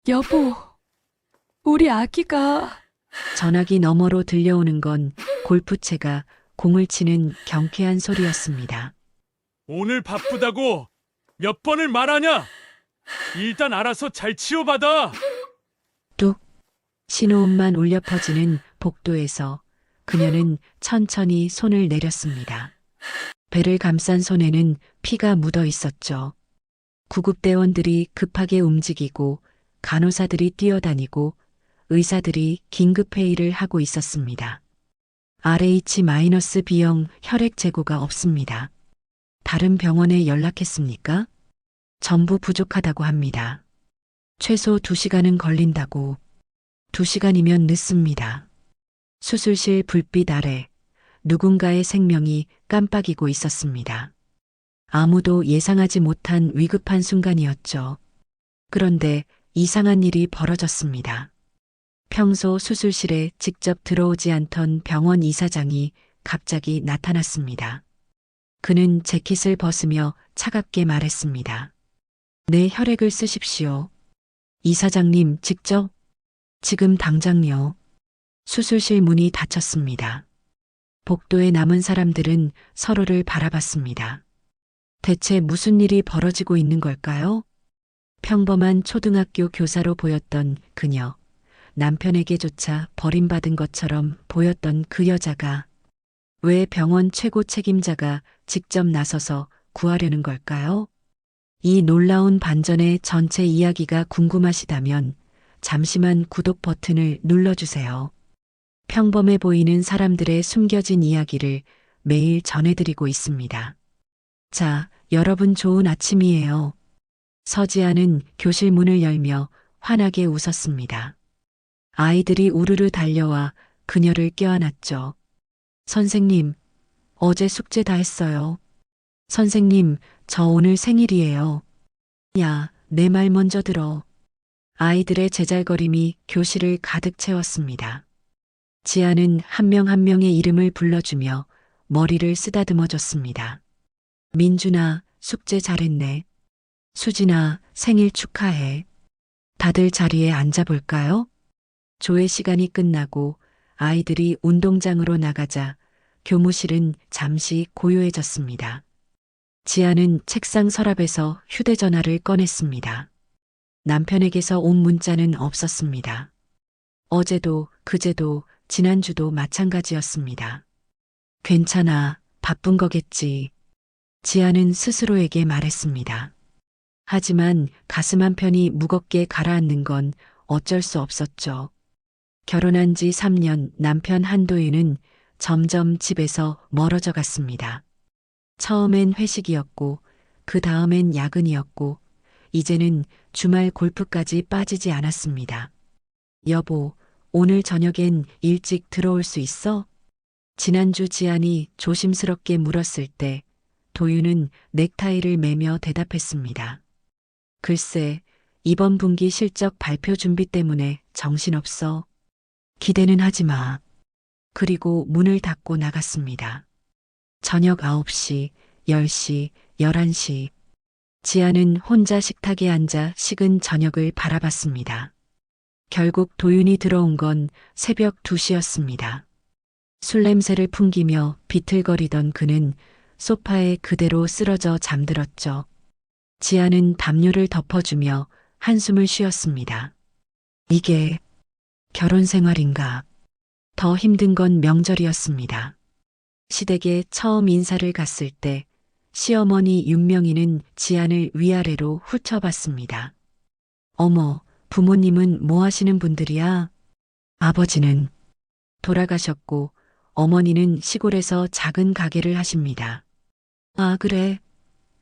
여보, 우리 아기가. 전화기 너머로 들려오는 건 골프채가 공을 치는 경쾌한 소리였습니다. 오늘 바쁘다고 몇 번을 말하냐? 일단 알아서 잘 치워받아. 뚝! 신호음만 울려 퍼지는 복도에서 그녀는 천천히 손을 내렸습니다. 배를 감싼 손에는 피가 묻어 있었죠. 구급대원들이 급하게 움직이고 간호사들이 뛰어다니고 의사들이 긴급회의를 하고 있었습니다. RH-B형 혈액 재고가 없습니다. 다른 병원에 연락했습니까? 전부 부족하다고 합니다. 최소 2시간은 걸린다고. 2시간이면 늦습니다. 수술실 불빛 아래 누군가의 생명이 깜빡이고 있었습니다. 아무도 예상하지 못한 위급한 순간이었죠. 그런데 이상한 일이 벌어졌습니다. 평소 수술실에 직접 들어오지 않던 병원 이사장이 갑자기 나타났습니다. 그는 재킷을 벗으며 차갑게 말했습니다. 내 혈액을 쓰십시오. 이사장님, 직접? 지금 당장요. 수술실 문이 닫혔습니다. 복도에 남은 사람들은 서로를 바라봤습니다. 대체 무슨 일이 벌어지고 있는 걸까요? 평범한 초등학교 교사로 보였던 그녀, 남편에게조차 버림받은 것처럼 보였던 그 여자가 왜 병원 최고 책임자가 직접 나서서 구하려는 걸까요? 이 놀라운 반전의 전체 이야기가 궁금하시다면 잠시만 구독 버튼을 눌러주세요. 평범해 보이는 사람들의 숨겨진 이야기를 매일 전해드리고 있습니다. 자, 여러분 좋은 아침이에요. 서지아는 교실 문을 열며 환하게 웃었습니다. 아이들이 우르르 달려와 그녀를 껴안았죠. 선생님, 어제 숙제 다 했어요. 선생님, 저 오늘 생일이에요. 야, 내 말 먼저 들어. 아이들의 제잘거림이 교실을 가득 채웠습니다. 지아는 한 명 한 명의 이름을 불러주며 머리를 쓰다듬어줬습니다. 민준아, 숙제 잘했네. 수진아, 생일 축하해. 다들 자리에 앉아볼까요? 조회 시간이 끝나고 아이들이 운동장으로 나가자 교무실은 잠시 고요해졌습니다. 지아는 책상 서랍에서 휴대전화를 꺼냈습니다. 남편에게서 온 문자는 없었습니다. 어제도, 그제도, 지난주도 마찬가지였습니다. 괜찮아, 바쁜 거겠지. 지아는 스스로에게 말했습니다. 하지만 가슴 한편이 무겁게 가라앉는 건 어쩔 수 없었죠. 결혼한 지 3년 남편 한도윤은 점점 집에서 멀어져 갔습니다. 처음엔 회식이었고, 그 다음엔 야근이었고, 이제는 주말 골프까지 빠지지 않았습니다. 여보, 오늘 저녁엔 일찍 들어올 수 있어? 지난주 지안이 조심스럽게 물었을 때 도윤은 넥타이를 매며 대답했습니다. 글쎄, 이번 분기 실적 발표 준비 때문에 정신없어. 기대는 하지 마. 그리고 문을 닫고 나갔습니다. 저녁 9시, 10시, 11시. 지아는 혼자 식탁에 앉아 식은 저녁을 바라봤습니다. 결국 도윤이 들어온 건 새벽 2시였습니다. 술 냄새를 풍기며 비틀거리던 그는 소파에 그대로 쓰러져 잠들었죠. 지아는 담요를 덮어주며 한숨을 쉬었습니다. 이게 결혼 생활인가? 더 힘든 건 명절이었습니다. 시댁에 처음 인사를 갔을 때 시어머니 윤명이는 지안을 위아래로 훑어봤습니다. 어머, 부모님은 뭐 하시는 분들이야? 아버지는 돌아가셨고 어머니는 시골에서 작은 가게를 하십니다. 아, 그래.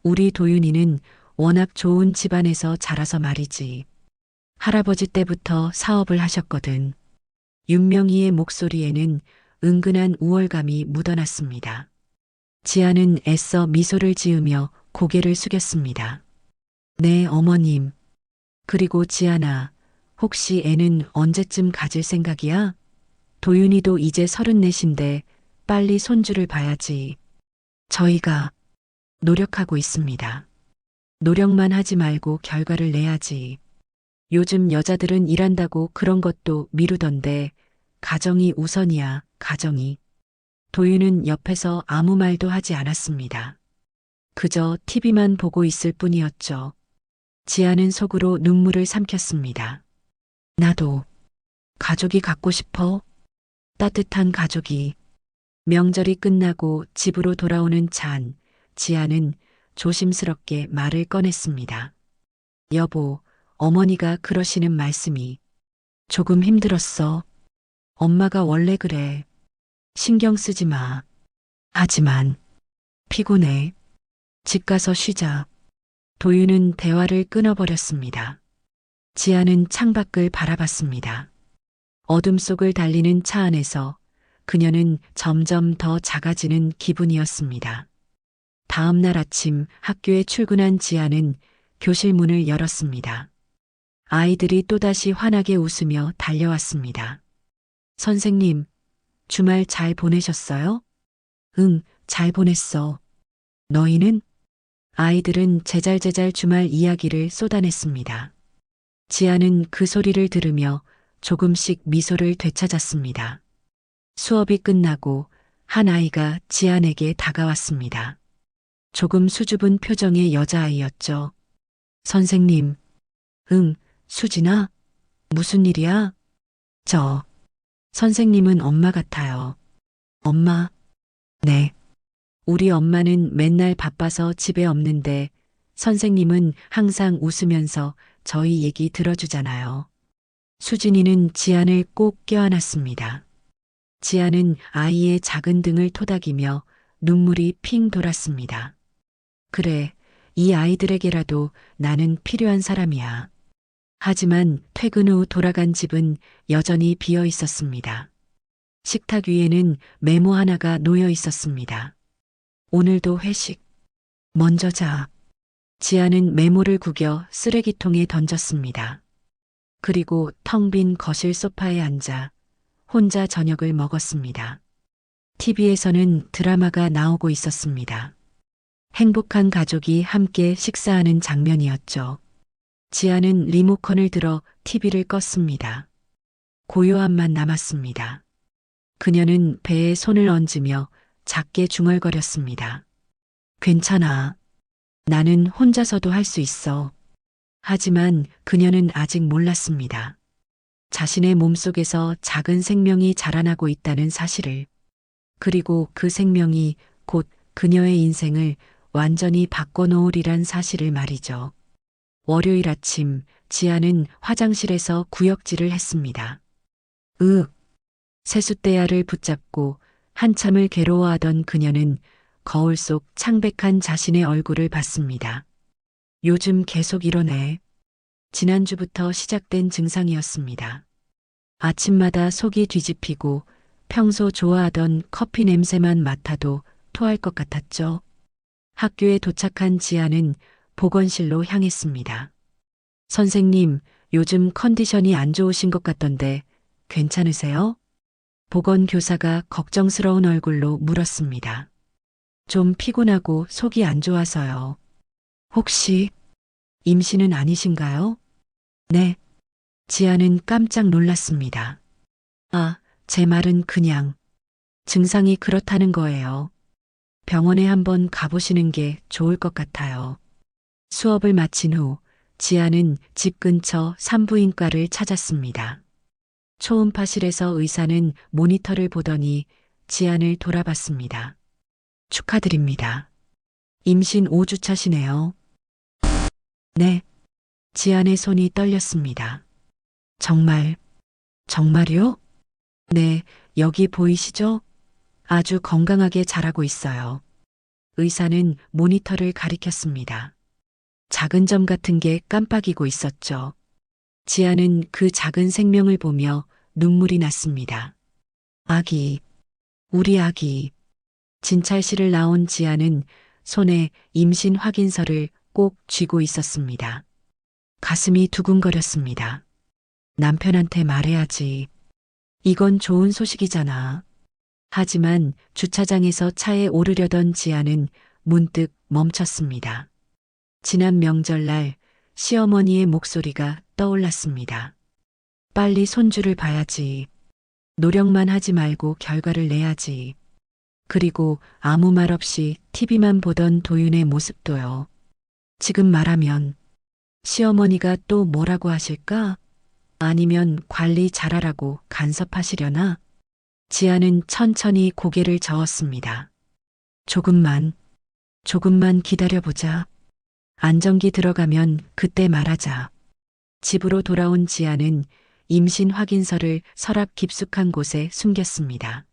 우리 도윤이는 워낙 좋은 집안에서 자라서 말이지. 할아버지 때부터 사업을 하셨거든. 윤명희의 목소리에는 은근한 우월감이 묻어났습니다. 지아는 애써 미소를 지으며 고개를 숙였습니다. 네, 어머님. 그리고 지아나, 혹시 애는 언제쯤 가질 생각이야? 도윤이도 이제 34인데 빨리 손주를 봐야지. 저희가 노력하고 있습니다. 노력만 하지 말고 결과를 내야지. 요즘 여자들은 일한다고 그런 것도 미루던데 가정이 우선이야, 가정이. 도윤은 옆에서 아무 말도 하지 않았습니다. 그저 TV만 보고 있을 뿐이었죠. 지아는 속으로 눈물을 삼켰습니다. 나도 가족이 갖고 싶어. 따뜻한 가족이. 명절이 끝나고 집으로 돌아오는 찬, 지아는 조심스럽게 말을 꺼냈습니다. 여보, 어머니가 그러시는 말씀이 조금 힘들었어. 엄마가 원래 그래. 신경 쓰지 마. 하지만 피곤해. 집 가서 쉬자. 도윤은 대화를 끊어버렸습니다. 지아는 창밖을 바라봤습니다. 어둠 속을 달리는 차 안에서 그녀는 점점 더 작아지는 기분이었습니다. 다음 날 아침 학교에 출근한 지아는 교실 문을 열었습니다. 아이들이 또다시 환하게 웃으며 달려왔습니다. 선생님, 주말 잘 보내셨어요? 응, 잘 보냈어. 너희는? 아이들은 제잘제잘 주말 이야기를 쏟아냈습니다. 지아는 그 소리를 들으며 조금씩 미소를 되찾았습니다. 수업이 끝나고 한 아이가 지안에게 다가왔습니다. 조금 수줍은 표정의 여자아이였죠. 선생님. 응, 수진아? 무슨 일이야? 선생님은 엄마 같아요. 엄마? 네. 우리 엄마는 맨날 바빠서 집에 없는데 선생님은 항상 웃으면서 저희 얘기 들어주잖아요. 수진이는 지안을 꼭 껴안았습니다. 지안은 아이의 작은 등을 토닥이며 눈물이 핑 돌았습니다. 그래, 이 아이들에게라도 나는 필요한 사람이야. 하지만 퇴근 후 돌아간 집은 여전히 비어 있었습니다. 식탁 위에는 메모 하나가 놓여 있었습니다. 오늘도 회식. 먼저 자. 지아는 메모를 구겨 쓰레기통에 던졌습니다. 그리고 텅 빈 거실 소파에 앉아 혼자 저녁을 먹었습니다. TV에서는 드라마가 나오고 있었습니다. 행복한 가족이 함께 식사하는 장면이었죠. 지아는 리모컨을 들어 TV를 껐습니다. 고요함만 남았습니다. 그녀는 배에 손을 얹으며 작게 중얼거렸습니다. 괜찮아. 나는 혼자서도 할 수 있어. 하지만 그녀는 아직 몰랐습니다. 자신의 몸속에서 작은 생명이 자라나고 있다는 사실을. 그리고 그 생명이 곧 그녀의 인생을 완전히 바꿔놓으리란 사실을 말이죠. 월요일 아침 지아는 화장실에서 구역질을 했습니다. 세숫대야를 붙잡고 한참을 괴로워하던 그녀는 거울 속 창백한 자신의 얼굴을 봤습니다. 요즘 계속 이러네. 지난주부터 시작된 증상이었습니다. 아침마다 속이 뒤집히고 평소 좋아하던 커피 냄새만 맡아도 토할 것 같았죠. 학교에 도착한 지아는 보건실로 향했습니다. 선생님, 요즘 컨디션이 안 좋으신 것 같던데 괜찮으세요? 보건교사가 걱정스러운 얼굴로 물었습니다. 좀 피곤하고 속이 안 좋아서요. 혹시 임신은 아니신가요? 네. 지아는 깜짝 놀랐습니다. 아, 제 말은 그냥 증상이 그렇다는 거예요. 병원에 한번 가보시는 게 좋을 것 같아요. 수업을 마친 후 지아는 집 근처 산부인과를 찾았습니다. 초음파실에서 의사는 모니터를 보더니 지안을 돌아봤습니다. 축하드립니다. 임신 5주차시네요. 네. 지안의 손이 떨렸습니다. 정말요? 네, 여기 보이시죠? 아주 건강하게 자라고 있어요. 의사는 모니터를 가리켰습니다. 작은 점 같은 게 깜빡이고 있었죠. 지아는 그 작은 생명을 보며 눈물이 났습니다. 우리 아기. 진찰실을 나온 지아는 손에 임신 확인서를 꼭 쥐고 있었습니다. 가슴이 두근거렸습니다. 남편한테 말해야지. 이건 좋은 소식이잖아. 하지만 주차장에서 차에 오르려던 지아는 문득 멈췄습니다. 지난 명절날 시어머니의 목소리가 떠올랐습니다. 빨리 손주를 봐야지. 노력만 하지 말고 결과를 내야지. 그리고 아무 말 없이 TV만 보던 도윤의 모습도요. 지금 말하면 시어머니가 또 뭐라고 하실까? 아니면 관리 잘하라고 간섭하시려나? 지아는 천천히 고개를 저었습니다. 조금만 기다려보자. 안정기 들어가면 그때 말하자. 집으로 돌아온 지아는 임신 확인서를 서랍 깊숙한 곳에 숨겼습니다.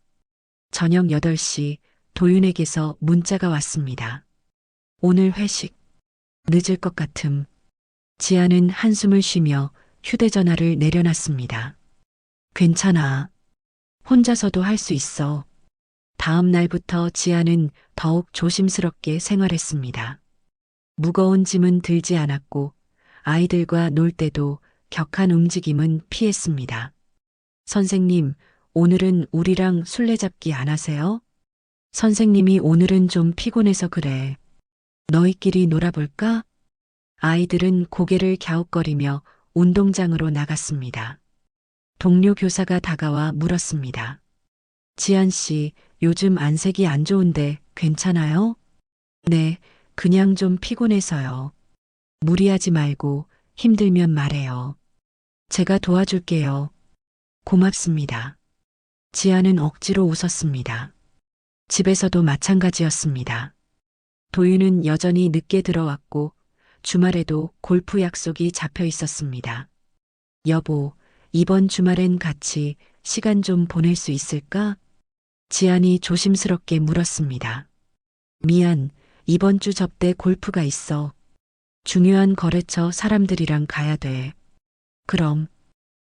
저녁 8시 도윤에게서 문자가 왔습니다. 오늘 회식. 늦을 것 같음. 지아는 한숨을 쉬며 휴대전화를 내려놨습니다. 괜찮아. 혼자서도 할 수 있어. 다음 날부터 지아는 더욱 조심스럽게 생활했습니다. 무거운 짐은 들지 않았고 아이들과 놀 때도 격한 움직임은 피했습니다. 선생님, 오늘은 우리랑 술래잡기 안 하세요? 선생님이 오늘은 좀 피곤해서 그래. 너희끼리 놀아볼까? 아이들은 고개를 갸웃거리며 운동장으로 나갔습니다. 동료 교사가 다가와 물었습니다. 지안 씨, 요즘 안색이 안 좋은데 괜찮아요? 네, 그냥 좀 피곤해서요. 무리하지 말고 힘들면 말해요. 제가 도와줄게요. 고맙습니다. 지아는 억지로 웃었습니다. 집에서도 마찬가지였습니다. 도윤은 여전히 늦게 들어왔고 주말에도 골프 약속이 잡혀 있었습니다. 여보, 이번 주말엔 같이 시간 좀 보낼 수 있을까? 지안이 조심스럽게 물었습니다. 미안, 이번 주 접대 골프가 있어. 중요한 거래처 사람들이랑 가야 돼. 그럼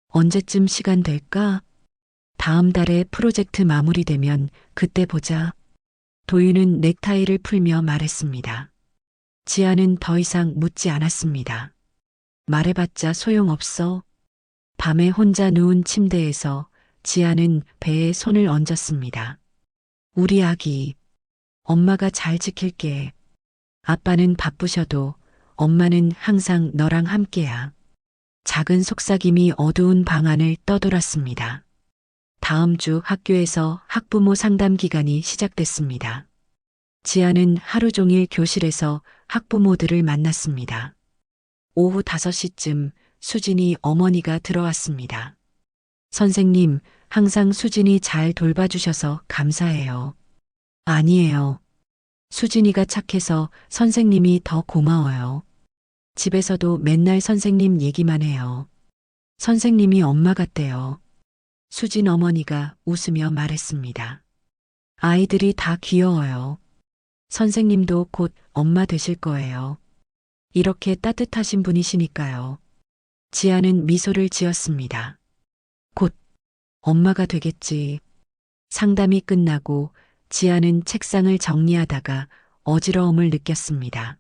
언제쯤 시간 될까? 다음 달에 프로젝트 마무리되면 그때 보자. 도윤은 넥타이를 풀며 말했습니다. 지아는 더 이상 묻지 않았습니다. 말해봤자 소용없어. 밤에 혼자 누운 침대에서 지아는 배에 손을 얹었습니다. 우리 아기, 엄마가 잘 지킬게. 아빠는 바쁘셔도 엄마는 항상 너랑 함께야. 작은 속삭임이 어두운 방 안을 떠돌았습니다. 다음 주 학교에서 학부모 상담 기간이 시작됐습니다. 지아는 하루 종일 교실에서 학부모들을 만났습니다. 오후 5시쯤 수진이 어머니가 들어왔습니다. 선생님, 항상 수진이 잘 돌봐주셔서 감사해요. 아니에요. 수진이가 착해서 선생님이 더 고마워요. 집에서도 맨날 선생님 얘기만 해요. 선생님이 엄마 같대요. 수진 어머니가 웃으며 말했습니다. 아이들이 다 귀여워요. 선생님도 곧 엄마 되실 거예요. 이렇게 따뜻하신 분이시니까요. 지아는 미소를 지었습니다. 곧 엄마가 되겠지. 상담이 끝나고 지아는 책상을 정리하다가 어지러움을 느꼈습니다.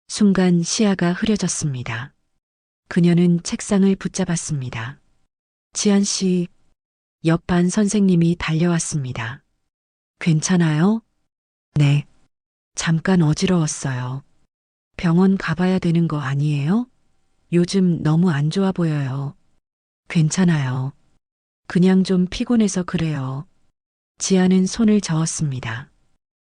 순간 시야가 흐려졌습니다. 그녀는 책상을 붙잡았습니다. 지안 씨, 옆반 선생님이 달려왔습니다. 괜찮아요? 네. 잠깐 어지러웠어요. 병원 가봐야 되는 거 아니에요? 요즘 너무 안 좋아 보여요. 괜찮아요. 그냥 좀 피곤해서 그래요. 지아는 손을 저었습니다.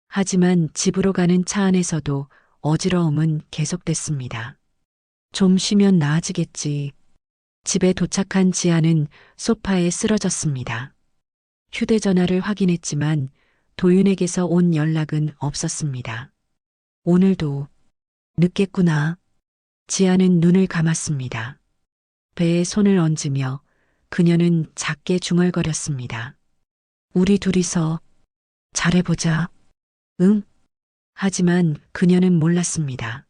하지만 집으로 가는 차 안에서도 어지러움은 계속됐습니다. 좀 쉬면 나아지겠지. 집에 도착한 지아는 소파에 쓰러졌습니다. 휴대전화를 확인했지만 도윤에게서 온 연락은 없었습니다. 오늘도 늦겠구나. 지아는 눈을 감았습니다. 배에 손을 얹으며 그녀는 작게 중얼거렸습니다. 우리 둘이서 잘해보자. 응? 하지만 그녀는 몰랐습니다.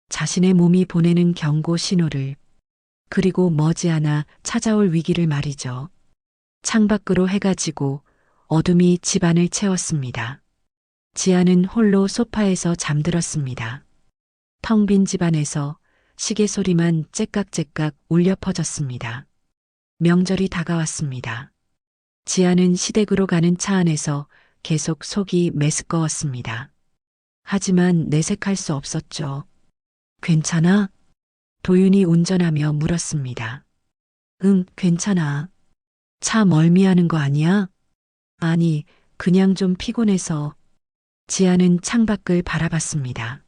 자신의 몸이 보내는 경고 신호를, 그리고 머지않아 찾아올 위기를 말이죠. 창밖으로 해가 지고 어둠이 집안을 채웠습니다. 지아는 홀로 소파에서 잠들었습니다. 텅 빈 집안에서 시계 소리만 째깍째깍 울려 퍼졌습니다. 명절이 다가왔습니다. 지아는 시댁으로 가는 차 안에서 계속 속이 메스꺼웠습니다. 하지만 내색할 수 없었죠. 괜찮아? 도윤이 운전하며 물었습니다. 응, 괜찮아. 차 멀미하는 거 아니야? 아니, 그냥 좀 피곤해서. 지아는 창밖을 바라봤습니다.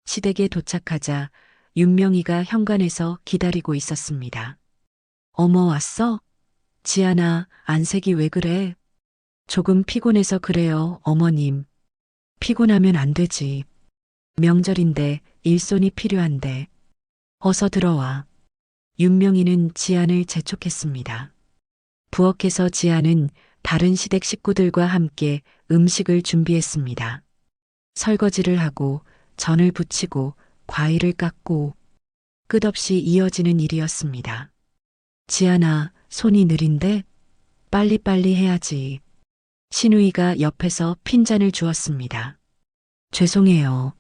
시댁에 도착하자 윤명이가 현관에서 기다리고 있었습니다. 어머, 왔어? 지아나, 안색이 왜 그래? 조금 피곤해서 그래요, 어머님. 피곤하면 안 되지. 명절인데 일손이 필요한데. 어서 들어와. 윤명이는 지안을 재촉했습니다. 부엌에서 지안은 다른 시댁 식구들과 함께 음식을 준비했습니다. 설거지를 하고 전을 부치고 과일을 깎고 끝없이 이어지는 일이었습니다. 지안아, 손이 느린데? 빨리빨리 해야지. 신우이가 옆에서 핀잔을 주었습니다. 죄송해요.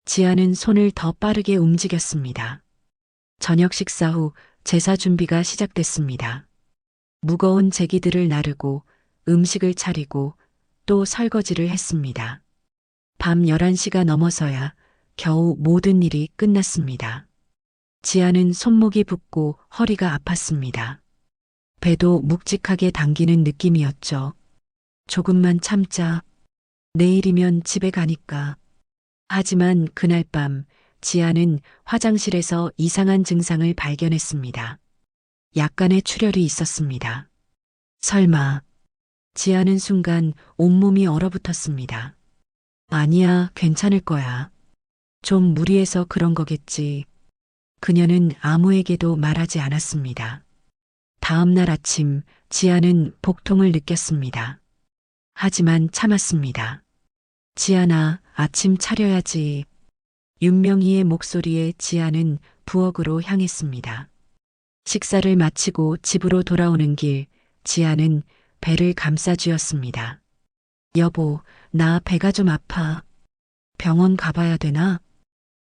지아는 손을 더 빠르게 움직였습니다. 저녁 식사 후 제사 준비가 시작됐습니다. 무거운 제기들을 나르고 음식을 차리고 또 설거지를 했습니다. 밤 11시가 넘어서야 겨우 모든 일이 끝났습니다. 지아는 손목이 붓고 허리가 아팠습니다. 배도 묵직하게 당기는 느낌이었죠. 조금만 참자. 내일이면 집에 가니까. 하지만 그날 밤 지아는 화장실에서 이상한 증상을 발견했습니다. 약간의 출혈이 있었습니다. 설마. 지아는 순간 온몸이 얼어붙었습니다. 아니야, 괜찮을 거야. 좀 무리해서 그런 거겠지. 그녀는 아무에게도 말하지 않았습니다. 다음 날 아침 지아는 복통을 느꼈습니다. 하지만 참았습니다. 지아나, 아침 차려야지. 윤명희의 목소리에 지아는 부엌으로 향했습니다. 식사를 마치고 집으로 돌아오는 길, 지아는 배를 감싸쥐었습니다. 여보, 나 배가 좀 아파. 병원 가봐야 되나?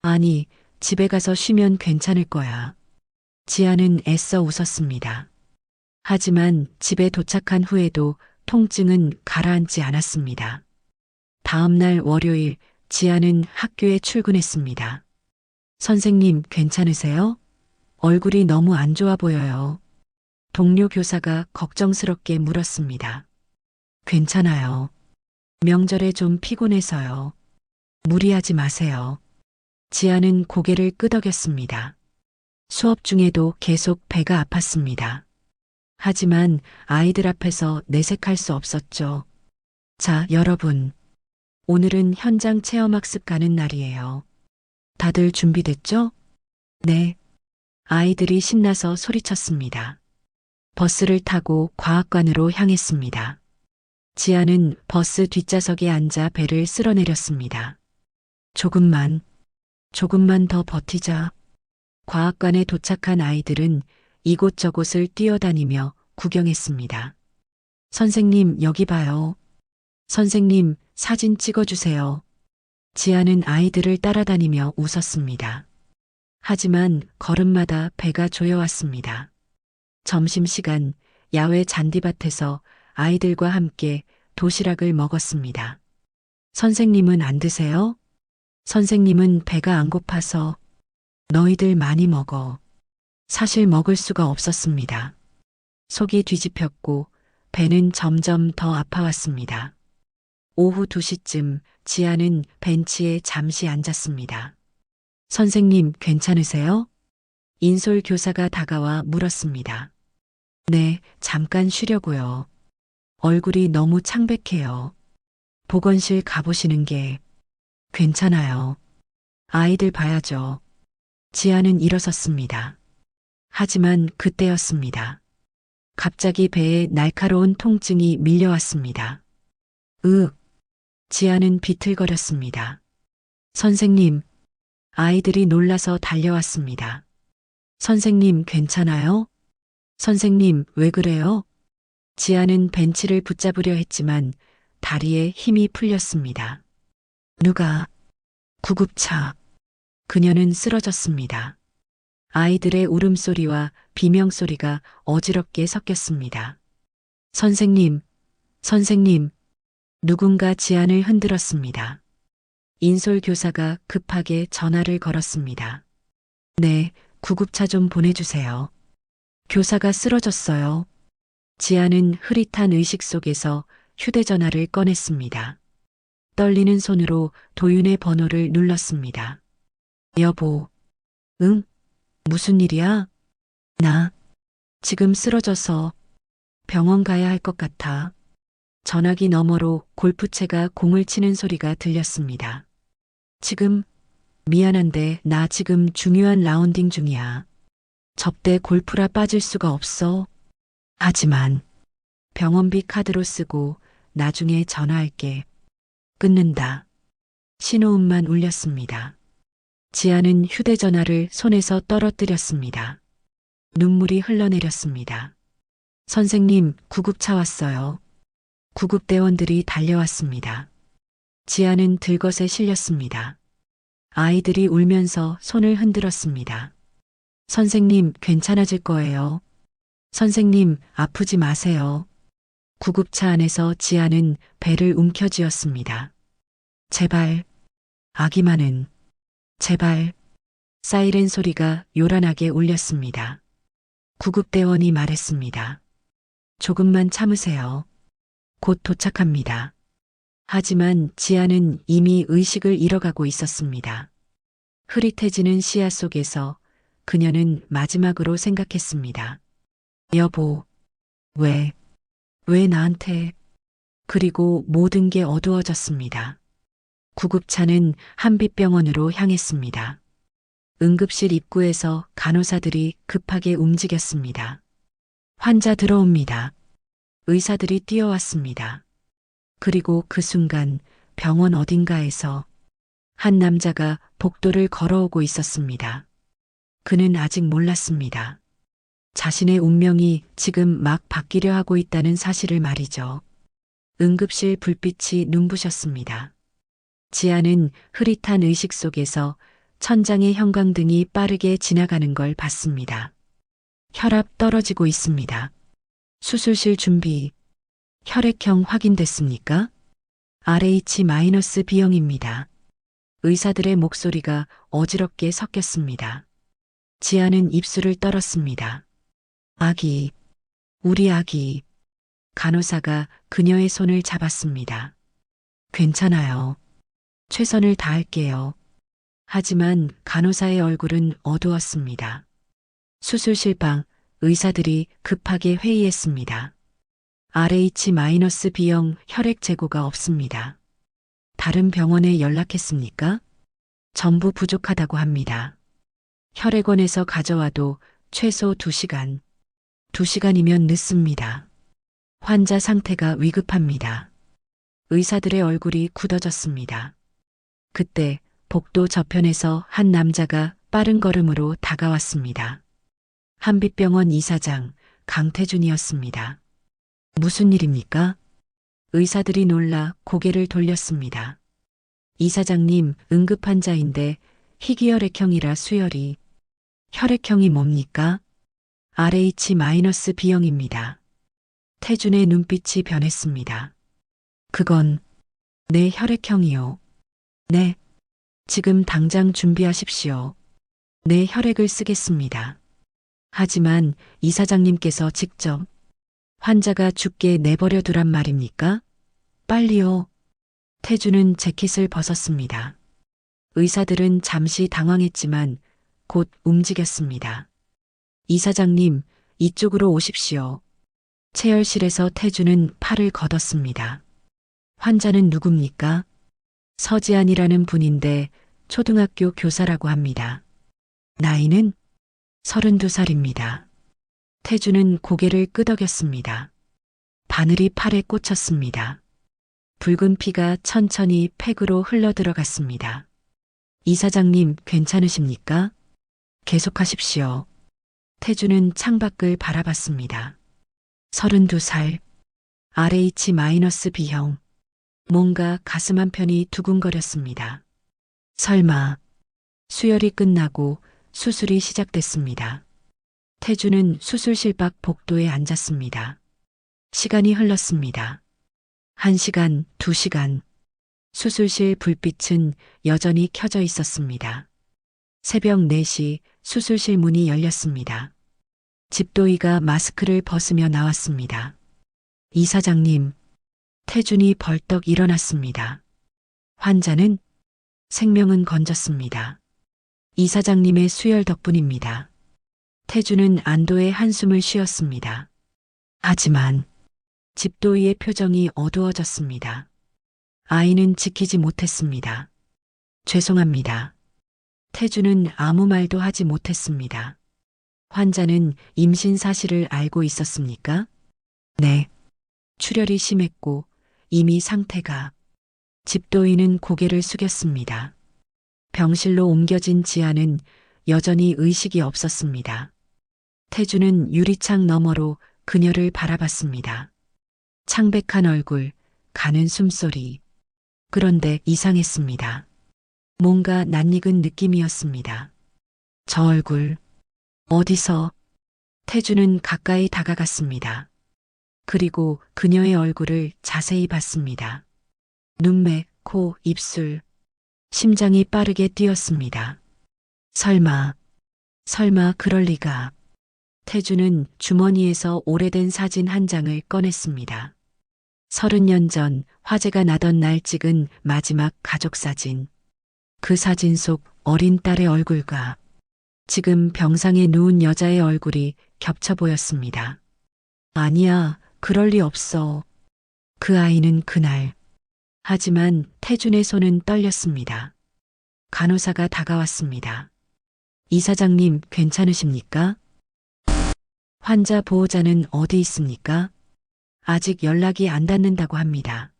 아니, 집에 가서 쉬면 괜찮을 거야. 지아는 애써 웃었습니다. 하지만 집에 도착한 후에도 통증은 가라앉지 않았습니다. 다음 날 월요일, 지아는 학교에 출근했습니다. 선생님, 괜찮으세요? 얼굴이 너무 안 좋아 보여요. 동료 교사가 걱정스럽게 물었습니다. 괜찮아요. 명절에 좀 피곤해서요. 무리하지 마세요. 지아는 고개를 끄덕였습니다. 수업 중에도 계속 배가 아팠습니다. 하지만 아이들 앞에서 내색할 수 없었죠. 자, 여러분. 오늘은 현장 체험학습 가는 날이에요. 다들 준비됐죠? 네. 아이들이 신나서 소리쳤습니다. 버스를 타고 과학관으로 향했습니다. 지아는 버스 뒷좌석에 앉아 배를 쓸어내렸습니다. 조금만 더 버티자. 과학관에 도착한 아이들은 이곳저곳을 뛰어다니며 구경했습니다. 선생님, 여기 봐요. 선생님, 사진 찍어주세요. 지아는 아이들을 따라다니며 웃었습니다. 하지만 걸음마다 배가 조여왔습니다. 점심시간 야외 잔디밭에서 아이들과 함께 도시락을 먹었습니다. 선생님은 안 드세요? 선생님은 배가 안 고파서. 너희들 많이 먹어. 사실 먹을 수가 없었습니다. 속이 뒤집혔고 배는 점점 더 아파왔습니다. 오후 2시쯤 지아는 벤치에 잠시 앉았습니다. 선생님, 괜찮으세요? 인솔 교사가 다가와 물었습니다. 네, 잠깐 쉬려고요. 얼굴이 너무 창백해요. 보건실 가보시는 게. 괜찮아요. 아이들 봐야죠. 지아는 일어섰습니다. 하지만 그때였습니다. 갑자기 배에 날카로운 통증이 밀려왔습니다. 지아는 비틀거렸습니다. 선생님. 아이들이 놀라서 달려왔습니다. 선생님, 괜찮아요? 선생님, 왜 그래요? 지아는 벤치를 붙잡으려 했지만 다리에 힘이 풀렸습니다. 누가? 구급차. 그녀는 쓰러졌습니다. 아이들의 울음소리와 비명소리가 어지럽게 섞였습니다. 선생님. 누군가 지안을 흔들었습니다. 인솔 교사가 급하게 전화를 걸었습니다. 네, 구급차 좀 보내주세요. 교사가 쓰러졌어요. 지아는 흐릿한 의식 속에서 휴대전화를 꺼냈습니다. 떨리는 손으로 도윤의 번호를 눌렀습니다. 여보. 응? 무슨 일이야? 나 지금 쓰러져서 병원 가야 할 것 같아. 전화기 너머로 골프채가 공을 치는 소리가 들렸습니다. 지금 미안한데 나 지금 중요한 라운딩 중이야. 접대 골프라 빠질 수가 없어. 하지만 병원비 카드로 쓰고 나중에 전화할게. 끊는다. 신호음만 울렸습니다. 지아는 휴대전화를 손에서 떨어뜨렸습니다. 눈물이 흘러내렸습니다. 선생님, 구급차 왔어요. 구급대원들이 달려왔습니다. 지아는 들것에 실렸습니다. 아이들이 울면서 손을 흔들었습니다. 선생님, 괜찮아질 거예요. 선생님, 아프지 마세요. 구급차 안에서 지아는 배를 움켜쥐었습니다. 제발, 아기만은, 제발, 사이렌 소리가 요란하게 울렸습니다. 구급대원이 말했습니다. 조금만 참으세요. 곧 도착합니다. 하지만 지아는 이미 의식을 잃어가고 있었습니다. 흐릿해지는 시야 속에서 그녀는 마지막으로 생각했습니다. 여보, 왜 나한테? 그리고 모든 게 어두워졌습니다. 구급차는 한빛병원으로 향했습니다. 응급실 입구에서 간호사들이 급하게 움직였습니다. 환자 들어옵니다. 의사들이 뛰어왔습니다. 그리고 그 순간 병원 어딘가에서 한 남자가 복도를 걸어오고 있었습니다. 그는 아직 몰랐습니다. 자신의 운명이 지금 막 바뀌려 하고 있다는 사실을 말이죠. 응급실 불빛이 눈부셨습니다. 지아는 흐릿한 의식 속에서 천장의 형광등이 빠르게 지나가는 걸 봤습니다. 혈압 떨어지고 있습니다. 수술실 준비. 혈액형 확인됐습니까? RH-B형입니다. 의사들의 목소리가 어지럽게 섞였습니다. 지아는 입술을 떨었습니다. 아기, 우리 아기. 간호사가 그녀의 손을 잡았습니다. 괜찮아요. 최선을 다할게요. 하지만 간호사의 얼굴은 어두웠습니다. 수술실 방 의사들이 급하게 회의했습니다. RH-B형 혈액 재고가 없습니다. 다른 병원에 연락했습니까? 전부 부족하다고 합니다. 혈액원에서 가져와도 최소 2시간. 2시간이면 늦습니다. 환자 상태가 위급합니다. 의사들의 얼굴이 굳어졌습니다. 그때 복도 저편에서 한 남자가 빠른 걸음으로 다가왔습니다. 한빛병원 이사장 강태준이었습니다. 무슨 일입니까? 의사들이 놀라 고개를 돌렸습니다. 이사장님, 응급환자인데 희귀혈액형이라 수혈이. 혈액형이 뭡니까? RH-B형입니다. 태준의 눈빛이 변했습니다. 그건 내 혈액형이요. 네. 지금 당장 준비하십시오. 내 혈액을 쓰겠습니다. 하지만 이사장님께서 직접 환자가 죽게 내버려 두란 말입니까? 빨리요. 태준은 재킷을 벗었습니다. 의사들은 잠시 당황했지만 곧 움직였습니다. 이사장님, 이쪽으로 오십시오. 체열실에서 태준은 팔을 걷었습니다. 환자는 누굽니까? 서지안이라는 분인데 초등학교 교사라고 합니다. 나이는 32살입니다. 태준은 고개를 끄덕였습니다. 바늘이 팔에 꽂혔습니다. 붉은 피가 천천히 팩으로 흘러들어갔습니다. 이사장님, 괜찮으십니까? 계속하십시오. 태준은 창밖을 바라봤습니다. 32살. RH-B형. 뭔가 가슴 한편이 두근거렸습니다. 설마 수혈이 끝나고 수술이 시작됐습니다. 태준은 수술실 밖 복도에 앉았습니다. 시간이 흘렀습니다. 1시간, 2시간. 수술실 불빛은 여전히 켜져 있었습니다. 새벽 4시 수술실 문이 열렸습니다. 집도이가 마스크를 벗으며 나왔습니다. 이사장님, 태준이 벌떡 일어났습니다. 환자는 생명은 건졌습니다. 이사장님의 수혈 덕분입니다. 태준은 안도의 한숨을 쉬었습니다. 하지만 집도이의 표정이 어두워졌습니다. 아이는 지키지 못했습니다. 죄송합니다. 태준은 아무 말도 하지 못했습니다. 환자는 임신 사실을 알고 있었습니까? 네. 출혈이 심했고 이미 상태가. 집도이는 고개를 숙였습니다. 병실로 옮겨진 지아는 여전히 의식이 없었습니다. 태준은 유리창 너머로 그녀를 바라봤습니다. 창백한 얼굴, 가는 숨소리. 그런데 이상했습니다. 뭔가 낯익은 느낌이었습니다. 저 얼굴, 어디서? 태준은 가까이 다가갔습니다. 그리고 그녀의 얼굴을 자세히 봤습니다. 눈매, 코, 입술. 심장이 빠르게 뛰었습니다. 설마 그럴 리가. 태준은 주머니에서 오래된 사진 한 장을 꺼냈습니다. 30년 전 화재가 나던 날 찍은 마지막 가족 사진. 그 사진 속 어린 딸의 얼굴과 지금 병상에 누운 여자의 얼굴이 겹쳐 보였습니다. 아니야, 그럴 리 없어. 그 아이는 그날. 하지만 태준의 손은 떨렸습니다. 간호사가 다가왔습니다. 이사장님, 괜찮으십니까? 환자 보호자는 어디 있습니까? 아직 연락이 안 닿는다고 합니다.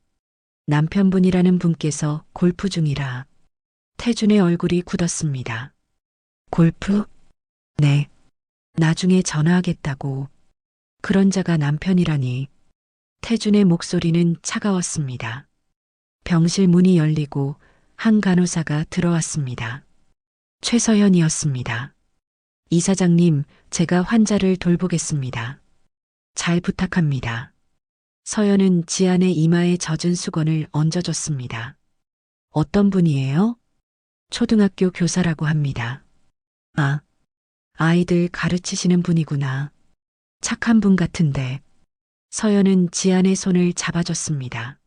남편분이라는 분께서 골프 중이라. 태준의 얼굴이 굳었습니다. 골프? 네. 나중에 전화하겠다고. 그런 자가 남편이라니. 태준의 목소리는 차가웠습니다. 병실 문이 열리고 한 간호사가 들어왔습니다. 최서연이었습니다. 이사장님, 제가 환자를 돌보겠습니다. 잘 부탁합니다. 서연은 지안의 이마에 젖은 수건을 얹어줬습니다. 어떤 분이에요? 초등학교 교사라고 합니다. 아, 아이들 가르치시는 분이구나. 착한 분 같은데. 서연은 지안의 손을 잡아줬습니다.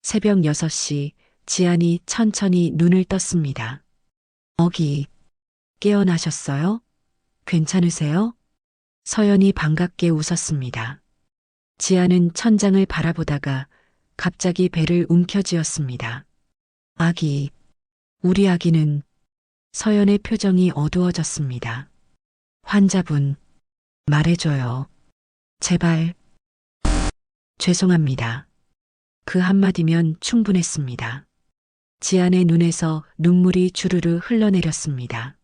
새벽 6시 지안이 천천히 눈을 떴습니다. 어기, 깨어나셨어요? 괜찮으세요? 서연이 반갑게 웃었습니다. 지안은 천장을 바라보다가 갑자기 배를 움켜쥐었습니다. 아기, 우리 아기는. 서연의 표정이 어두워졌습니다. 환자분, 말해줘요. 제발. 죄송합니다. 그 한마디면 충분했습니다. 지안의 눈에서 눈물이 주르르 흘러내렸습니다.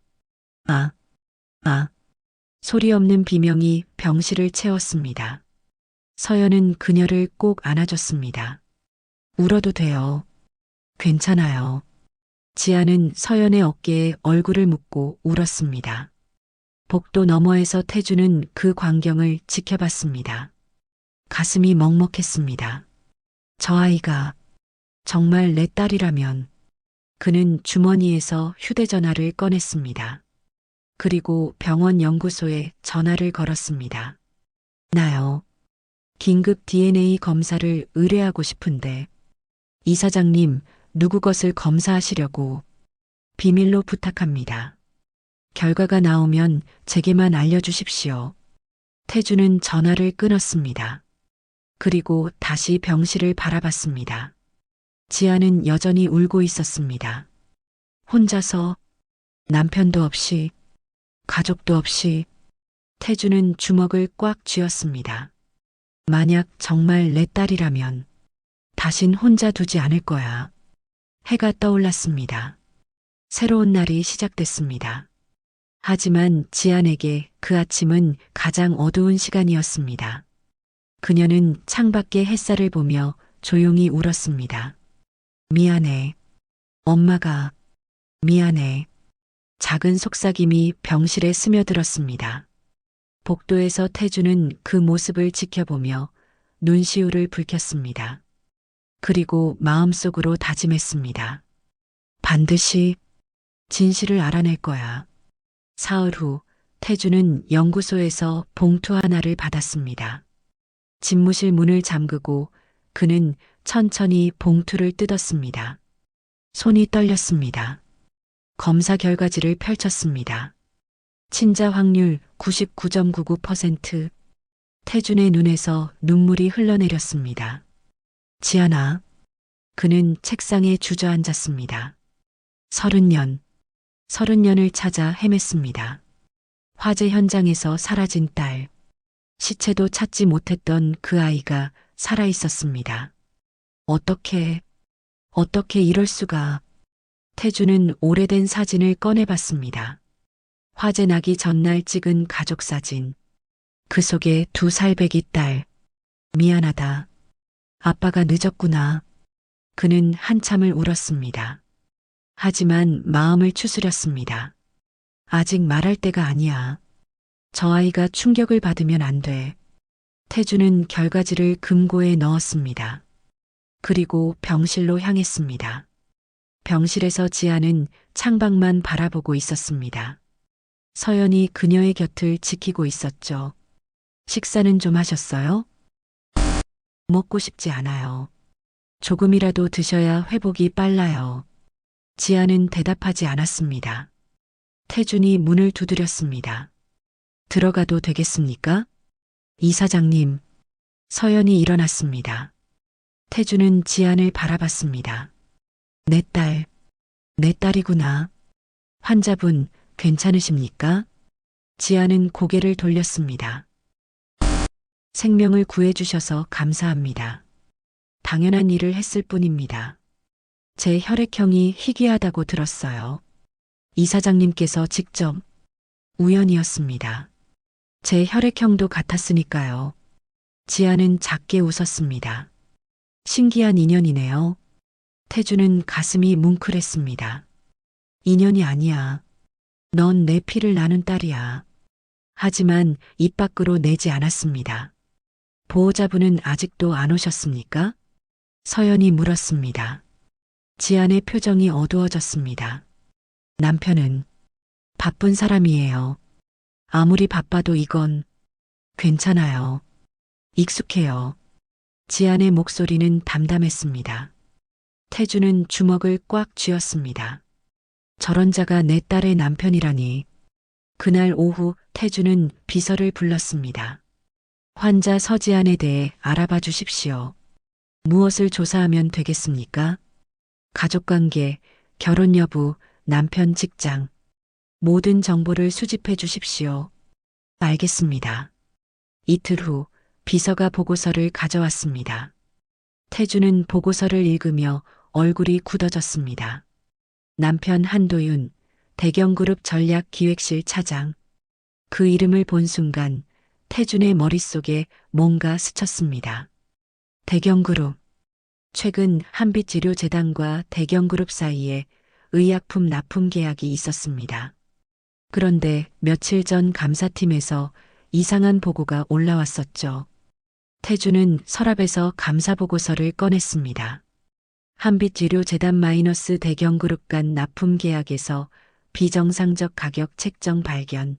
소리 없는 비명이 병실을 채웠습니다. 서연은 그녀를 꼭 안아줬습니다. 울어도 돼요. 괜찮아요. 지아는 서연의 어깨에 얼굴을 묻고 울었습니다. 복도 너머에서 태주는 그 광경을 지켜봤습니다. 가슴이 먹먹했습니다. 저 아이가 정말 내 딸이라면. 그는 주머니에서 휴대전화를 꺼냈습니다. 그리고 병원 연구소에 전화를 걸었습니다. 나요. 긴급 DNA 검사를 의뢰하고 싶은데. 이사장님, 누구 것을 검사하시려고. 비밀로 부탁합니다. 결과가 나오면 제게만 알려주십시오. 태주는 전화를 끊었습니다. 그리고 다시 병실을 바라봤습니다. 지아는 여전히 울고 있었습니다. 혼자서, 남편도 없이, 가족도 없이. 태주는 주먹을 꽉 쥐었습니다. 만약 정말 내 딸이라면 다신 혼자 두지 않을 거야. 해가 떠올랐습니다. 새로운 날이 시작됐습니다. 하지만 지안에게 그 아침은 가장 어두운 시간이었습니다. 그녀는 창밖의 햇살을 보며 조용히 울었습니다. 미안해. 엄마가. 미안해. 작은 속삭임이 병실에 스며들었습니다. 복도에서 태주는 그 모습을 지켜보며 눈시울을 붉혔습니다. 그리고 마음속으로 다짐했습니다. 반드시 진실을 알아낼 거야. 사흘 후 태주는 연구소에서 봉투 하나를 받았습니다. 집무실 문을 잠그고 그는 천천히 봉투를 뜯었습니다. 손이 떨렸습니다. 검사 결과지를 펼쳤습니다. 친자 확률 99.99%. 태준의 눈에서 눈물이 흘러내렸습니다. 지아나. 그는 책상에 주저앉았습니다. 30년을 찾아 헤맸습니다. 화재 현장에서 사라진 딸. 시체도 찾지 못했던 그 아이가 살아 있었습니다. 어떻게 이럴 수가. 태주는 오래된 사진을 꺼내봤습니다. 화재 나기 전날 찍은 가족 사진. 그 속에 2살배기 딸. 미안하다. 아빠가 늦었구나. 그는 한참을 울었습니다. 하지만 마음을 추스렸습니다. 아직 말할 때가 아니야. 저 아이가 충격을 받으면 안 돼. 태주는 결과지를 금고에 넣었습니다. 그리고 병실로 향했습니다. 병실에서 지아는 창밖만 바라보고 있었습니다. 서연이 그녀의 곁을 지키고 있었죠. 식사는 좀 하셨어요? 먹고 싶지 않아요. 조금이라도 드셔야 회복이 빨라요. 지아는 대답하지 않았습니다. 태준이 문을 두드렸습니다. 들어가도 되겠습니까? 이사장님. 서연이 일어났습니다. 태준은 지안을 바라봤습니다. 내 딸이구나. 환자분 괜찮으십니까? 지안은 고개를 돌렸습니다. 생명을 구해주셔서 감사합니다. 당연한 일을 했을 뿐입니다. 제 혈액형이 희귀하다고 들었어요. 이사장님께서 직접. 우연이었습니다. 제 혈액형도 같았으니까요. 지아는 작게 웃었습니다. 신기한 인연이네요. 태주는 가슴이 뭉클했습니다. 인연이 아니야. 넌 내 피를 나눈 딸이야. 하지만 입 밖으로 내지 않았습니다. 보호자분은 아직도 안 오셨습니까? 서연이 물었습니다. 지안의 표정이 어두워졌습니다. 남편은 바쁜 사람이에요. 아무리 바빠도 이건 괜찮아요. 익숙해요. 지안의 목소리는 담담했습니다. 태주는 주먹을 꽉 쥐었습니다. 저런 자가 내 딸의 남편이라니. 그날 오후 태주는 비서를 불렀습니다. 환자 서지안에 대해 알아봐 주십시오. 무엇을 조사하면 되겠습니까? 가족관계, 결혼 여부, 남편 직장. 모든 정보를 수집해 주십시오. 알겠습니다. 이틀 후 비서가 보고서를 가져왔습니다. 태주는 보고서를 읽으며 얼굴이 굳어졌습니다. 남편 한도윤, 대경그룹 전략기획실 차장. 그 이름을 본 순간 태준의 머릿속에 뭔가 스쳤습니다. 대경그룹. 최근 한빛의료재단과 대경그룹 사이에 의약품 납품 계약이 있었습니다. 그런데 며칠 전 감사팀에서 이상한 보고가 올라왔었죠. 태주는 서랍에서 감사 보고서를 꺼냈습니다. 한빛의료재단 마이너스 대경그룹 간 납품 계약에서 비정상적 가격 책정 발견.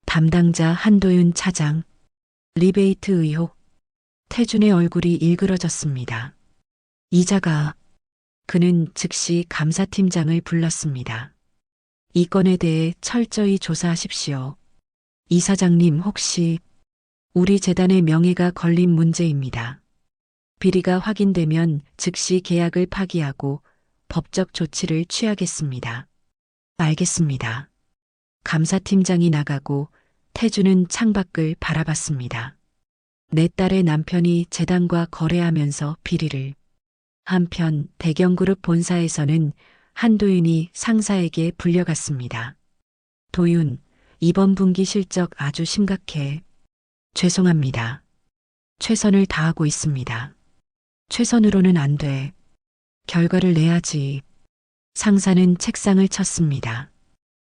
담당자 한도윤 차장. 리베이트 의혹. 태준의 얼굴이 일그러졌습니다. 이자가. 그는 즉시 감사팀장을 불렀습니다. 이 건에 대해 철저히 조사하십시오. 이사장님 혹시 우리 재단의 명예가 걸린 문제입니다. 비리가 확인되면 즉시 계약을 파기하고 법적 조치를 취하겠습니다. 알겠습니다. 감사팀장이 나가고 태주는 창밖을 바라봤습니다. 내 딸의 남편이 재단과 거래하면서 비리를. 한편 대경그룹 본사에서는 한도윤이 상사에게 불려갔습니다. 도윤, 이번 분기 실적 아주 심각해. 죄송합니다. 최선을 다하고 있습니다. 최선으로는 안 돼. 결과를 내야지. 상사는 책상을 쳤습니다.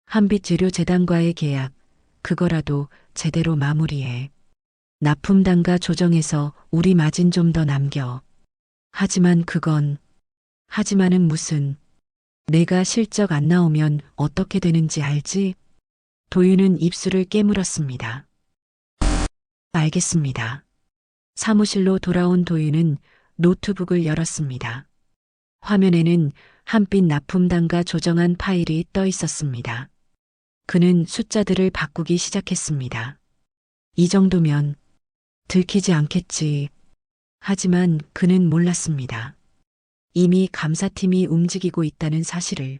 한빛의료재단과의 계약, 그거라도 제대로 마무리해. 납품 단가 조정해서 우리 마진 좀 더 남겨. 하지만은 무슨, 내가 실적 안 나오면 어떻게 되는지 알지? 도윤은 입술을 깨물었습니다. 알겠습니다. 사무실로 돌아온 도윤은 노트북을 열었습니다. 화면에는 한빛 납품단가 조정한 파일이 떠 있었습니다. 그는 숫자들을 바꾸기 시작했습니다. 이 정도면 들키지 않겠지. 하지만 그는 몰랐습니다. 이미 감사팀이 움직이고 있다는 사실을.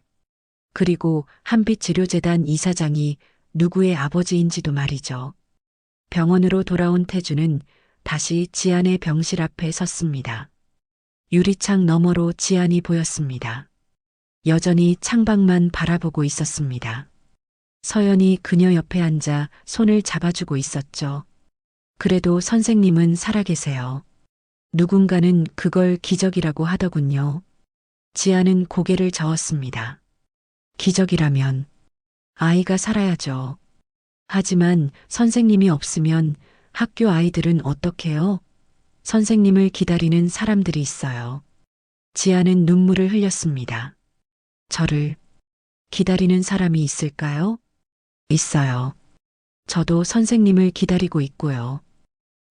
그리고 한빛치료재단 이사장이 누구의 아버지인지도 말이죠. 병원으로 돌아온 태주는 다시 지안의 병실 앞에 섰습니다. 유리창 너머로 지안이 보였습니다. 여전히 창밖만 바라보고 있었습니다. 서연이 그녀 옆에 앉아 손을 잡아주고 있었죠. 그래도 선생님은 살아계세요. 누군가는 그걸 기적이라고 하더군요. 지아는 고개를 저었습니다. 기적이라면 아이가 살아야죠. 하지만 선생님이 없으면 학교 아이들은 어떡해요? 선생님을 기다리는 사람들이 있어요. 지아는 눈물을 흘렸습니다. 저를 기다리는 사람이 있을까요? 있어요. 저도 선생님을 기다리고 있고요.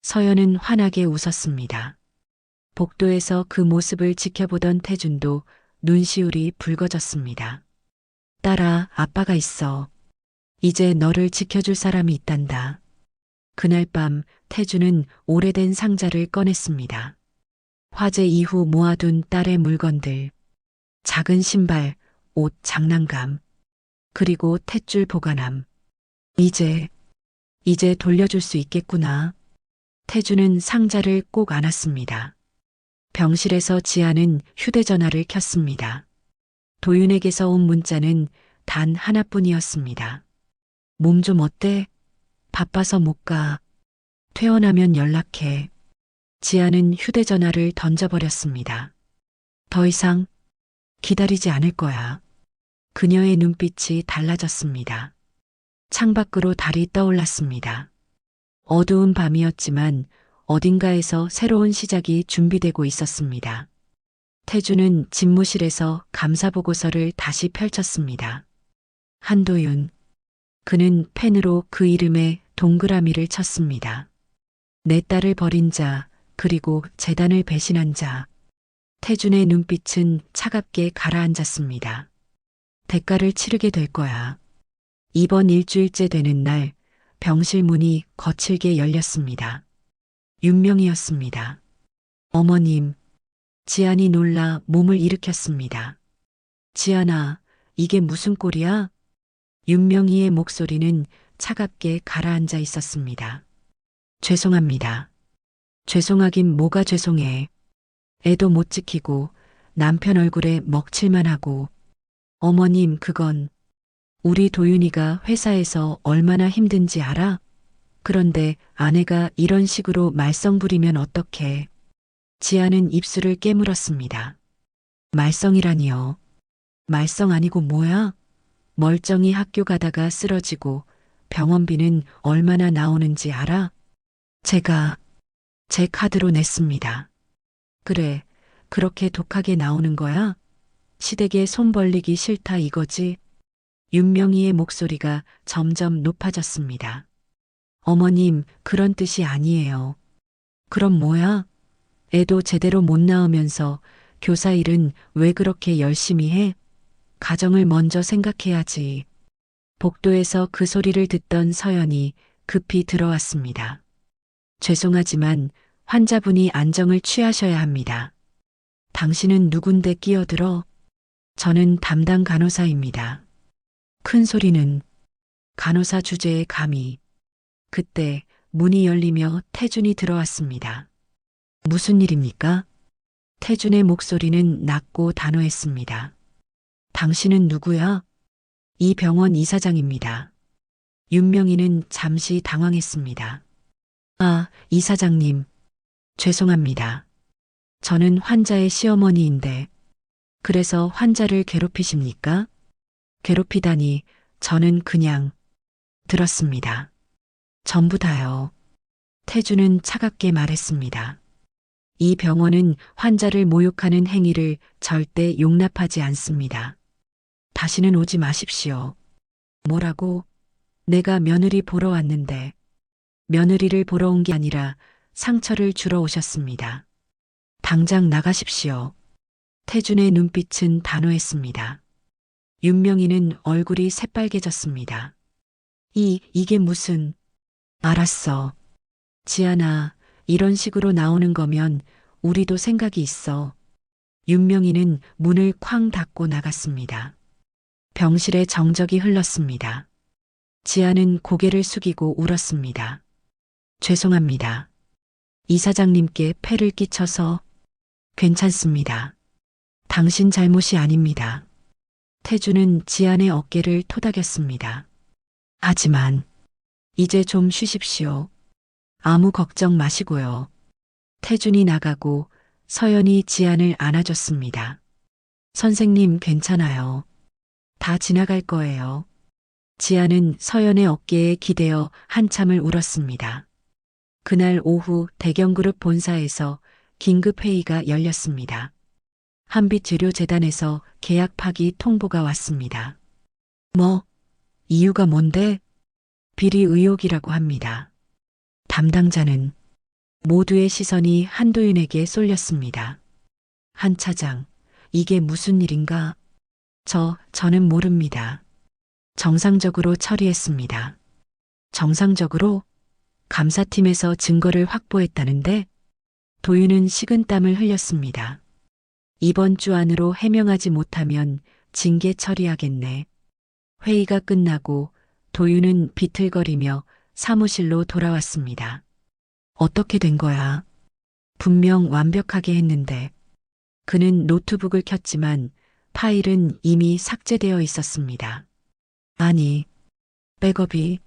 서연은 환하게 웃었습니다. 복도에서 그 모습을 지켜보던 태준도 눈시울이 붉어졌습니다. 딸아, 아빠가 있어. 이제 너를 지켜줄 사람이 있단다. 그날 밤 태준은 오래된 상자를 꺼냈습니다. 화재 이후 모아둔 딸의 물건들, 작은 신발, 옷, 장난감, 그리고 탯줄 보관함. 이제 돌려줄 수 있겠구나. 태준은 상자를 꼭 안았습니다. 병실에서 지아는 휴대전화를 켰습니다. 도윤에게서 온 문자는 단 하나뿐이었습니다. 몸 좀 어때? 바빠서 못 가. 퇴원하면 연락해. 지아는 휴대전화를 던져버렸습니다. 더 이상 기다리지 않을 거야. 그녀의 눈빛이 달라졌습니다. 창밖으로 달이 떠올랐습니다. 어두운 밤이었지만 어딘가에서 새로운 시작이 준비되고 있었습니다. 태주는 집무실에서 감사보고서를 다시 펼쳤습니다. 한도윤. 그는 펜으로 그 이름에 동그라미를 쳤습니다. 내 딸을 버린 자, 그리고 재단을 배신한 자. 태준의 눈빛은 차갑게 가라앉았습니다. 대가를 치르게 될 거야. 이번 일주일째 되는 날, 병실 문이 거칠게 열렸습니다. 윤명이었습니다. 어머님. 지안이 놀라 몸을 일으켰습니다. 지안아, 이게 무슨 꼴이야? 윤명희의 목소리는 차갑게 가라앉아 있었습니다. 죄송합니다. 죄송하긴 뭐가 죄송해. 애도 못 지키고 남편 얼굴에 먹칠만 하고. 어머님, 그건 우리 도윤이가 회사에서 얼마나 힘든지 알아? 그런데 아내가 이런 식으로 말썽 부리면 어떡해. 지아는 입술을 깨물었습니다. 말썽이라니요. 말썽 아니고 뭐야? 멀쩡히 학교 가다가 쓰러지고 병원비는 얼마나 나오는지 알아? 제가 제 카드로 냈습니다. 그래, 그렇게 독하게 나오는 거야? 시댁에 손 벌리기 싫다 이거지? 윤명희의 목소리가 점점 높아졌습니다. 어머님, 그런 뜻이 아니에요. 그럼 뭐야? 애도 제대로 못 낳으면서 교사 일은 왜 그렇게 열심히 해? 가정을 먼저 생각해야지. 복도에서 그 소리를 듣던 서연이 급히 들어왔습니다. 죄송하지만 환자분이 안정을 취하셔야 합니다. 당신은 누군데 끼어들어? 저는 담당 간호사입니다. 큰 소리는 간호사 주제에 감히. 그때 문이 열리며 태준이 들어왔습니다. 무슨 일입니까? 태준의 목소리는 낮고 단호했습니다. 당신은 누구야? 이 병원 이사장입니다. 윤명희는 잠시 당황했습니다. 아, 이사장님. 죄송합니다. 저는 환자의 시어머니인데, 그래서 환자를 괴롭히십니까? 괴롭히다니, 저는 그냥 들었습니다. 전부 다요. 태주는 차갑게 말했습니다. 이 병원은 환자를 모욕하는 행위를 절대 용납하지 않습니다. 다시는 오지 마십시오. 뭐라고? 내가 며느리 보러 왔는데. 며느리를 보러 온 게 아니라 상처를 주러 오셨습니다. 당장 나가십시오. 태준의 눈빛은 단호했습니다. 윤명이는 얼굴이 새빨개졌습니다. 이게 무슨... 알았어. 지안아, 이런 식으로 나오는 거면 우리도 생각이 있어. 윤명이는 문을 쾅 닫고 나갔습니다. 병실에 정적이 흘렀습니다. 지안은 고개를 숙이고 울었습니다. 죄송합니다. 이사장님께 폐를 끼쳐서. 괜찮습니다. 당신 잘못이 아닙니다. 태주는 지안의 어깨를 토닥였습니다. 하지만 이제 좀 쉬십시오. 아무 걱정 마시고요. 태준이 나가고 서연이 지안을 안아줬습니다. 선생님 괜찮아요. 다 지나갈 거예요. 지안은 서연의 어깨에 기대어 한참을 울었습니다. 그날 오후 대경그룹 본사에서 긴급회의가 열렸습니다. 한빛재료재단에서 계약 파기 통보가 왔습니다. 뭐? 이유가 뭔데? 비리 의혹이라고 합니다. 담당자는 모두의 시선이 한도윤에게 쏠렸습니다. 한 차장, 이게 무슨 일인가? 저는 모릅니다. 정상적으로 처리했습니다. 정상적으로? 감사팀에서 증거를 확보했다는데? 도윤은 식은땀을 흘렸습니다. 이번 주 안으로 해명하지 못하면 징계 처리하겠네. 회의가 끝나고 도윤은 비틀거리며 사무실로 돌아왔습니다. 어떻게 된 거야? 분명 완벽하게 했는데. 그는 노트북을 켰지만 파일은 이미 삭제되어 있었습니다. 아니, 백업이.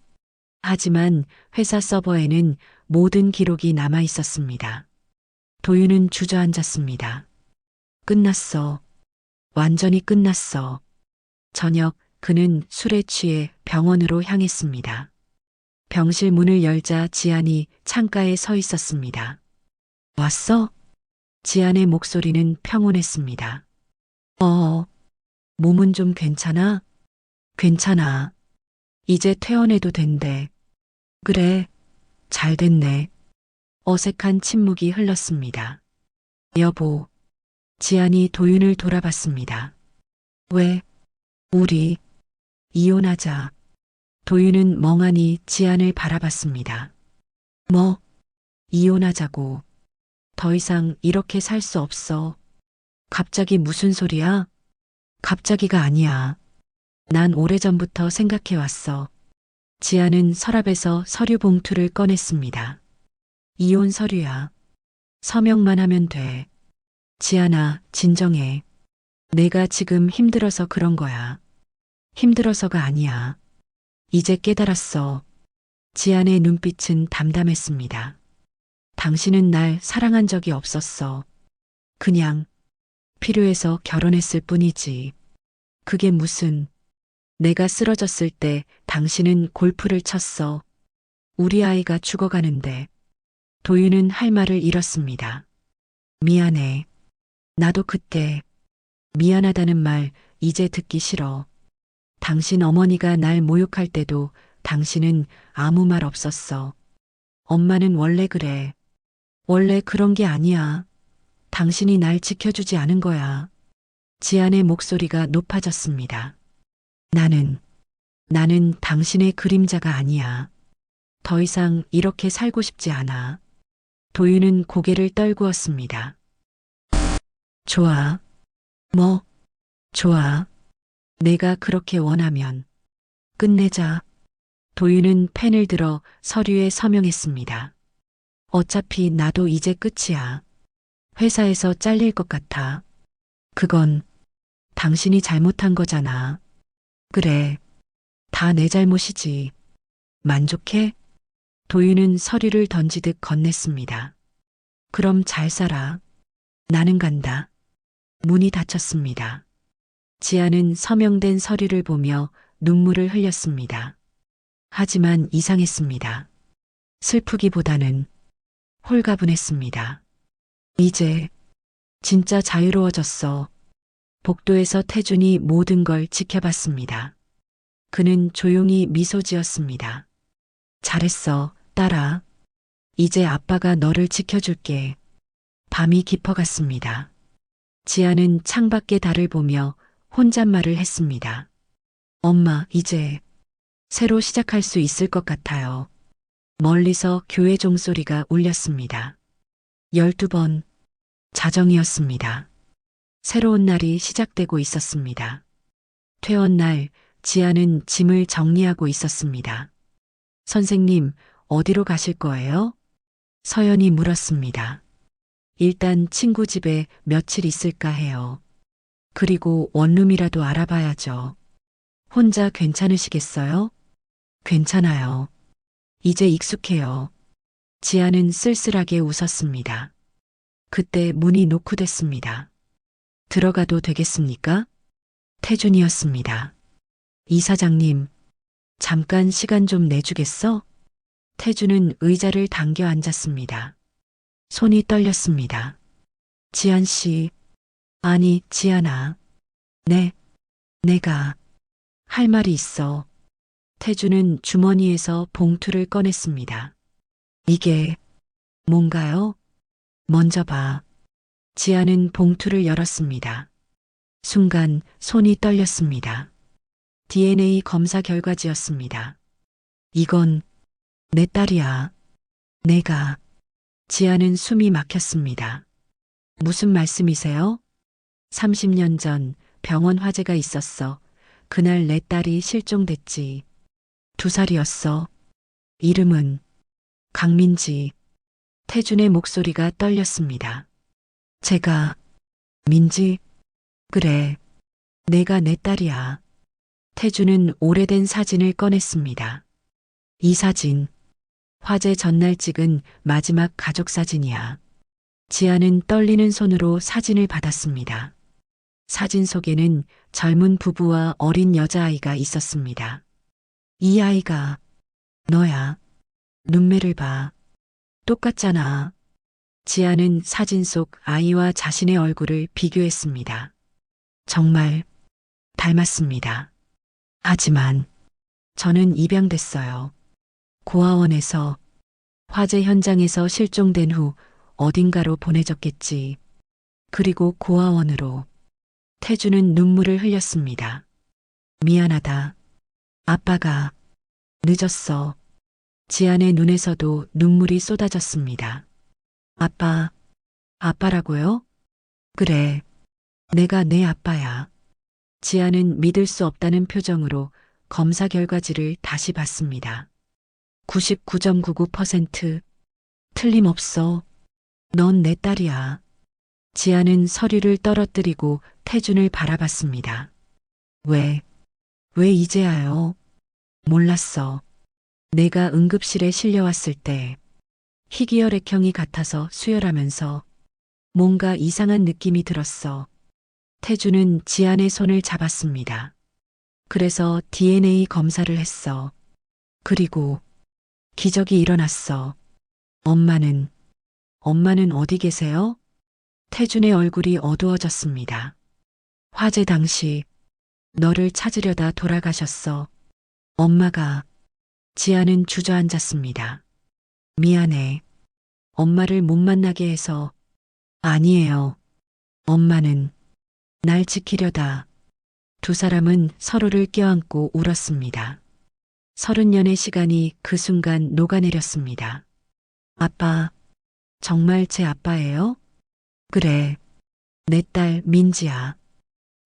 하지만 회사 서버에는 모든 기록이 남아 있었습니다. 도윤은 주저앉았습니다. 끝났어. 완전히 끝났어. 저녁 그는 술에 취해 병원으로 향했습니다. 병실 문을 열자 지안이 창가에 서 있었습니다. 왔어? 지안의 목소리는 평온했습니다. 몸은 좀 괜찮아? 괜찮아. 이제 퇴원해도 된대. 그래, 잘 됐네. 어색한 침묵이 흘렀습니다. 여보. 지안이 도윤을 돌아봤습니다. 왜? 우리 이혼하자. 도윤은 멍하니 지안을 바라봤습니다. 뭐? 이혼하자고. 더 이상 이렇게 살 수 없어. 갑자기 무슨 소리야? 갑자기가 아니야. 난 오래전부터 생각해왔어. 지안은 서랍에서 서류 봉투를 꺼냈습니다. 이혼 서류야. 서명만 하면 돼. 지안아, 진정해. 내가 지금 힘들어서 그런 거야. 힘들어서가 아니야. 이제 깨달았어. 지안의 눈빛은 담담했습니다. 당신은 날 사랑한 적이 없었어. 그냥 필요해서 결혼했을 뿐이지. 그게 무슨... 내가 쓰러졌을 때 당신은 골프를 쳤어. 우리 아이가 죽어가는데. 도윤은 할 말을 잃었습니다. 미안해. 나도 그때 미안하다는 말 이제 듣기 싫어. 당신 어머니가 날 모욕할 때도 당신은 아무 말 없었어. 엄마는 원래 그래. 원래 그런 게 아니야. 당신이 날 지켜주지 않은 거야. 지안의 목소리가 높아졌습니다. 나는 당신의 그림자가 아니야. 더 이상 이렇게 살고 싶지 않아. 도윤은 고개를 떨구었습니다. 좋아. 뭐? 좋아. 내가 그렇게 원하면. 끝내자. 도윤은 펜을 들어 서류에 서명했습니다. 어차피 나도 이제 끝이야. 회사에서 잘릴 것 같아. 그건 당신이 잘못한 거잖아. 그래. 다 내 잘못이지. 만족해? 도윤은 서류를 던지듯 건넸습니다. 그럼 잘 살아. 나는 간다. 문이 닫혔습니다. 지아는 서명된 서류를 보며 눈물을 흘렸습니다. 하지만 이상했습니다. 슬프기보다는 홀가분했습니다. 이제 진짜 자유로워졌어. 복도에서 태준이 모든 걸 지켜봤습니다. 그는 조용히 미소 지었습니다. 잘했어, 딸아. 이제 아빠가 너를 지켜줄게. 밤이 깊어갔습니다. 지아는 창밖의 달을 보며 혼잣말을 했습니다. 엄마, 이제 새로 시작할 수 있을 것 같아요. 멀리서 교회 종소리가 울렸습니다. 12번 자정이었습니다. 새로운 날이 시작되고 있었습니다. 퇴원날 지아는 짐을 정리하고 있었습니다. 선생님, 어디로 가실 거예요? 서연이 물었습니다. 일단 친구 집에 며칠 있을까 해요. 그리고 원룸이라도 알아봐야죠. 혼자 괜찮으시겠어요? 괜찮아요. 이제 익숙해요. 지아는 쓸쓸하게 웃었습니다. 그때 문이 노크됐습니다. 들어가도 되겠습니까? 태준이었습니다. 이사장님, 잠깐 시간 좀 내주겠어? 태준은 의자를 당겨 앉았습니다. 손이 떨렸습니다. 지안 씨, 아니, 지안아. 네, 내가 할 말이 있어. 태준은 주머니에서 봉투를 꺼냈습니다. 이게 뭔가요? 먼저 봐. 지아는 봉투를 열었습니다. 순간 손이 떨렸습니다. DNA 검사 결과지였습니다. 이건 내 딸이야. 내가. 지아는 숨이 막혔습니다. 무슨 말씀이세요? 30년 전 병원 화재가 있었어. 그날 내 딸이 실종됐지. 2살이었어. 이름은 강민지. 태준의 목소리가 떨렸습니다. 제가 민지? 그래. 내가 내 딸이야. 태준은 오래된 사진을 꺼냈습니다. 이 사진. 화재 전날 찍은 마지막 가족 사진이야. 지아는 떨리는 손으로 사진을 받았습니다. 사진 속에는 젊은 부부와 어린 여자아이가 있었습니다. 이 아이가 너야. 눈매를 봐. 똑같잖아. 지아는 사진 속 아이와 자신의 얼굴을 비교했습니다. 정말 닮았습니다. 하지만 저는 입양됐어요. 고아원에서 화재 현장에서 실종된 후 어딘가로 보내졌겠지. 그리고 고아원으로. 태준은 눈물을 흘렸습니다. 미안하다. 아빠가 늦었어. 지안의 눈에서도 눈물이 쏟아졌습니다. 아빠라고요? 그래. 내가 내 아빠야. 지아는 믿을 수 없다는 표정으로 검사 결과지를 다시 봤습니다. 99.99%. 틀림없어. 넌 내 딸이야. 지아는 서류를 떨어뜨리고 태준을 바라봤습니다. 왜 이제야요? 몰랐어. 내가 응급실에 실려왔을 때 희귀혈액형이 같아서 수혈하면서 뭔가 이상한 느낌이 들었어. 태준은 지안의 손을 잡았습니다. 그래서 DNA 검사를 했어. 그리고 기적이 일어났어. 엄마는 어디 계세요? 태준의 얼굴이 어두워졌습니다. 화재 당시 너를 찾으려다 돌아가셨어. 엄마가. 지아는 주저앉았습니다. 미안해. 엄마를 못 만나게 해서. 아니에요. 엄마는 날 지키려다. 두 사람은 서로를 껴안고 울었습니다. 30년의 시간이 그 순간 녹아내렸습니다. 아빠, 정말 제 아빠예요? 그래. 내 딸 민지야.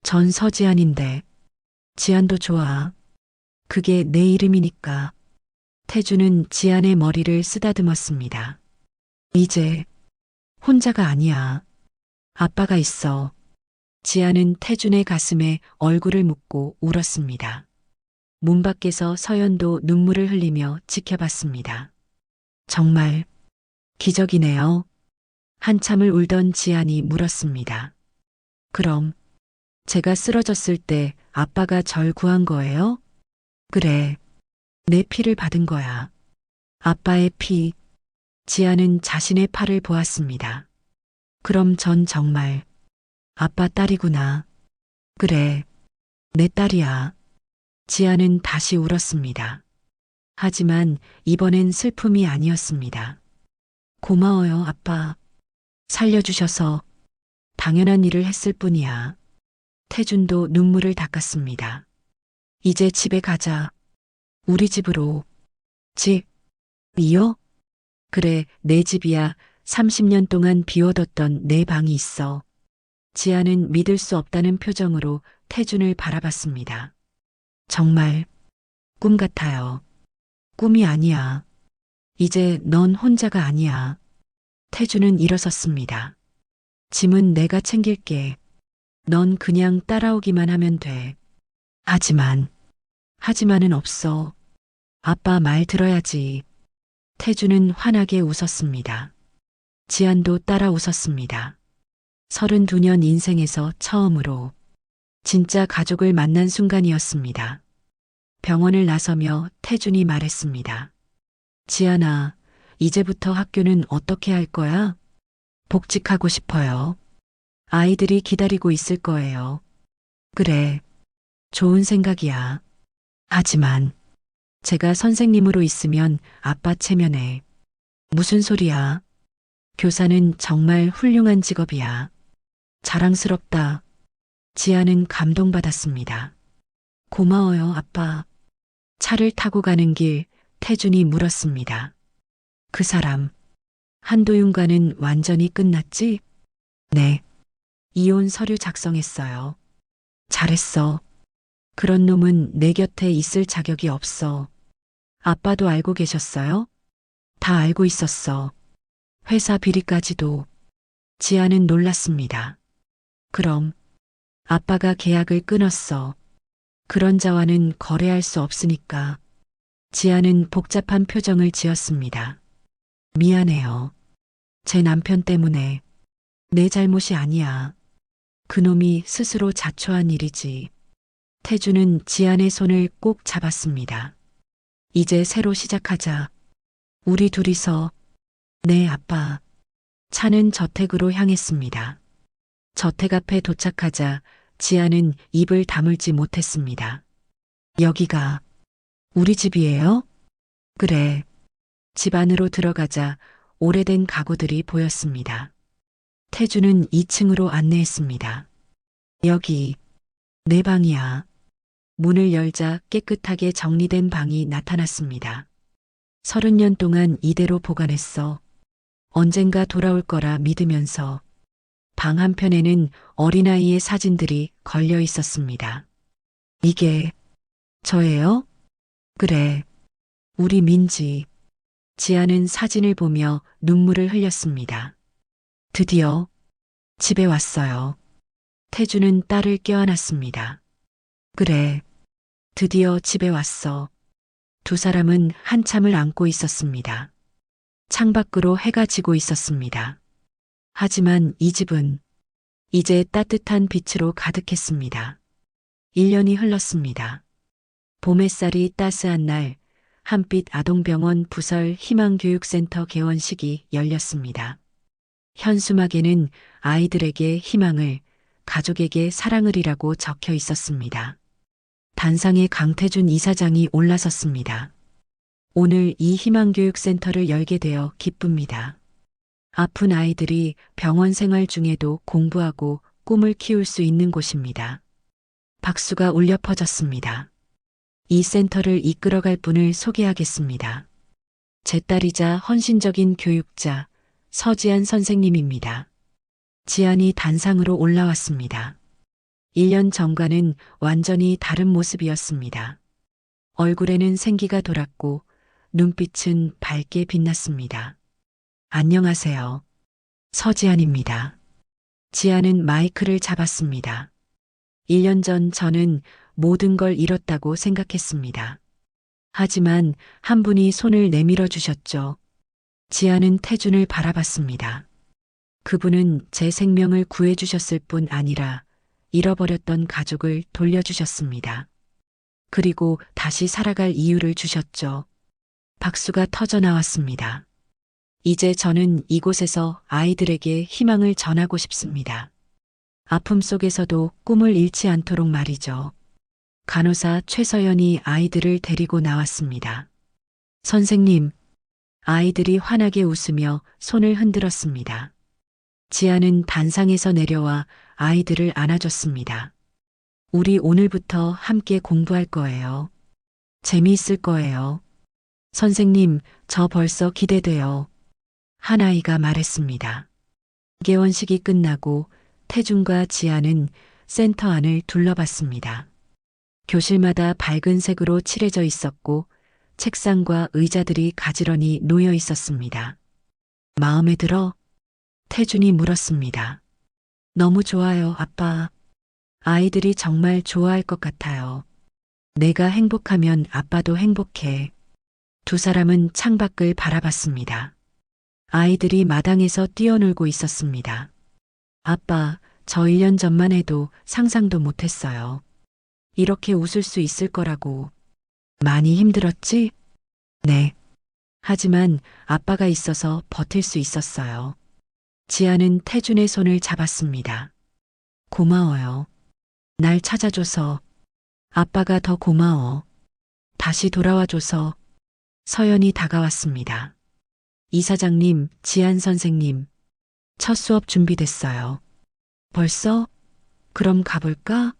전 서지안인데. 지안도 좋아. 그게 내 이름이니까. 태준은 지안의 머리를 쓰다듬었습니다. 이제 혼자가 아니야. 아빠가 있어. 지안은 태준의 가슴에 얼굴을 묻고 울었습니다. 문 밖에서 서연도 눈물을 흘리며 지켜봤습니다. 정말 기적이네요. 한참을 울던 지안이 물었습니다. 그럼 제가 쓰러졌을 때 아빠가 절 구한 거예요? 그래. 내 피를 받은 거야. 아빠의 피. 지아는 자신의 팔을 보았습니다. 그럼 전 정말 아빠 딸이구나. 그래, 내 딸이야. 지아는 다시 울었습니다. 하지만 이번엔 슬픔이 아니었습니다. 고마워요, 아빠. 살려주셔서 당연한 일을 했을 뿐이야. 태준도 눈물을 닦았습니다. 이제 집에 가자. 우리 집으로. 집이요? 그래, 내 집이야. 30년 동안 비워뒀던 내 방이 있어. 지아는 믿을 수 없다는 표정으로 태준을 바라봤습니다. 정말 꿈 같아요. 꿈이 아니야. 이제 넌 혼자가 아니야. 태준은 일어섰습니다. 짐은 내가 챙길게. 넌 그냥 따라오기만 하면 돼. 하지만은 없어. 아빠 말 들어야지. 태준은 환하게 웃었습니다. 지안도 따라 웃었습니다. 32년 인생에서 처음으로 진짜 가족을 만난 순간이었습니다. 병원을 나서며 태준이 말했습니다. 지안아, 이제부터 학교는 어떻게 할 거야? 복직하고 싶어요. 아이들이 기다리고 있을 거예요. 그래, 좋은 생각이야. 하지만 제가 선생님으로 있으면 아빠 체면에. 무슨 소리야? 교사는 정말 훌륭한 직업이야. 자랑스럽다. 지아는 감동받았습니다. 고마워요, 아빠. 차를 타고 가는 길 태준이 물었습니다. 그 사람, 한도윤과는 완전히 끝났지? 네. 이혼 서류 작성했어요. 잘했어. 그런 놈은 내 곁에 있을 자격이 없어. 아빠도 알고 계셨어요? 다 알고 있었어. 회사 비리까지도. 지아는 놀랐습니다. 그럼 아빠가 계약을 끊었어. 그런 자와는 거래할 수 없으니까. 지아는 복잡한 표정을 지었습니다. 미안해요. 제 남편 때문에. 내 잘못이 아니야. 그놈이 스스로 자초한 일이지. 태주는 지안의 손을 꼭 잡았습니다. 이제 새로 시작하자. 우리 둘이서. 네, 아빠. 차는 저택으로 향했습니다. 저택 앞에 도착하자 지아는 입을 다물지 못했습니다. 여기가 우리 집이에요? 그래. 집 안으로 들어가자 오래된 가구들이 보였습니다. 태주는 2층으로 안내했습니다. 여기 내 방이야. 문을 열자 깨끗하게 정리된 방이 나타났습니다. 30년 동안 이대로 보관했어. 언젠가 돌아올 거라 믿으면서. 방 한편에는 어린아이의 사진들이 걸려 있었습니다. 이게 저예요? 그래. 우리 민지. 지아는 사진을 보며 눈물을 흘렸습니다. 드디어 집에 왔어요. 태주는 딸을 껴안았습니다. 그래. 드디어 집에 왔어. 두 사람은 한참을 안고 있었습니다. 창밖으로 해가 지고 있었습니다. 하지만 이 집은 이제 따뜻한 빛으로 가득했습니다. 1년이 흘렀습니다. 봄 햇살이 따스한 날, 한빛 아동병원 부설 희망교육센터 개원식이 열렸습니다. 현수막에는 아이들에게 희망을, 가족에게 사랑을이라고 적혀 있었습니다. 단상에 강태준 이사장이 올라섰습니다. 오늘 이 희망교육센터를 열게 되어 기쁩니다. 아픈 아이들이 병원 생활 중에도 공부하고 꿈을 키울 수 있는 곳입니다. 박수가 울려 퍼졌습니다. 이 센터를 이끌어갈 분을 소개하겠습니다. 제 딸이자 헌신적인 교육자 서지안 선생님입니다. 지안이 단상으로 올라왔습니다. 1년 전과는 완전히 다른 모습이었습니다. 얼굴에는 생기가 돌았고 눈빛은 밝게 빛났습니다. 안녕하세요. 서지안입니다. 지안은 마이크를 잡았습니다. 1년 전 저는 모든 걸 잃었다고 생각했습니다. 하지만 한 분이 손을 내밀어 주셨죠. 지안은 태준을 바라봤습니다. 그분은 제 생명을 구해주셨을 뿐 아니라 잃어버렸던 가족을 돌려주셨습니다. 그리고 다시 살아갈 이유를 주셨죠. 박수가 터져 나왔습니다. 이제 저는 이곳에서 아이들에게 희망을 전하고 싶습니다. 아픔 속에서도 꿈을 잃지 않도록 말이죠. 간호사 최서연이 아이들을 데리고 나왔습니다. 선생님, 아이들이 환하게 웃으며 손을 흔들었습니다. 지아는 단상에서 내려와 아이들을 안아줬습니다. 우리 오늘부터 함께 공부할 거예요. 재미있을 거예요. 선생님, 저 벌써 기대돼요. 한 아이가 말했습니다. 개원식이 끝나고 태준과 지아는 센터 안을 둘러봤습니다. 교실마다 밝은 색으로 칠해져 있었고 책상과 의자들이 가지런히 놓여 있었습니다. 마음에 들어? 태준이 물었습니다. 너무 좋아요, 아빠. 아이들이 정말 좋아할 것 같아요. 내가 행복하면 아빠도 행복해. 두 사람은 창밖을 바라봤습니다. 아이들이 마당에서 뛰어놀고 있었습니다. 아빠, 저 1년 전만 해도 상상도 못했어요. 이렇게 웃을 수 있을 거라고. 많이 힘들었지? 네. 하지만 아빠가 있어서 버틸 수 있었어요. 지아는 태준의 손을 잡았습니다. 고마워요. 날 찾아줘서. 아빠가 더 고마워. 다시 돌아와줘서. 서연이 다가왔습니다. 이사장님, 지안 선생님. 첫 수업 준비됐어요. 벌써? 그럼 가볼까?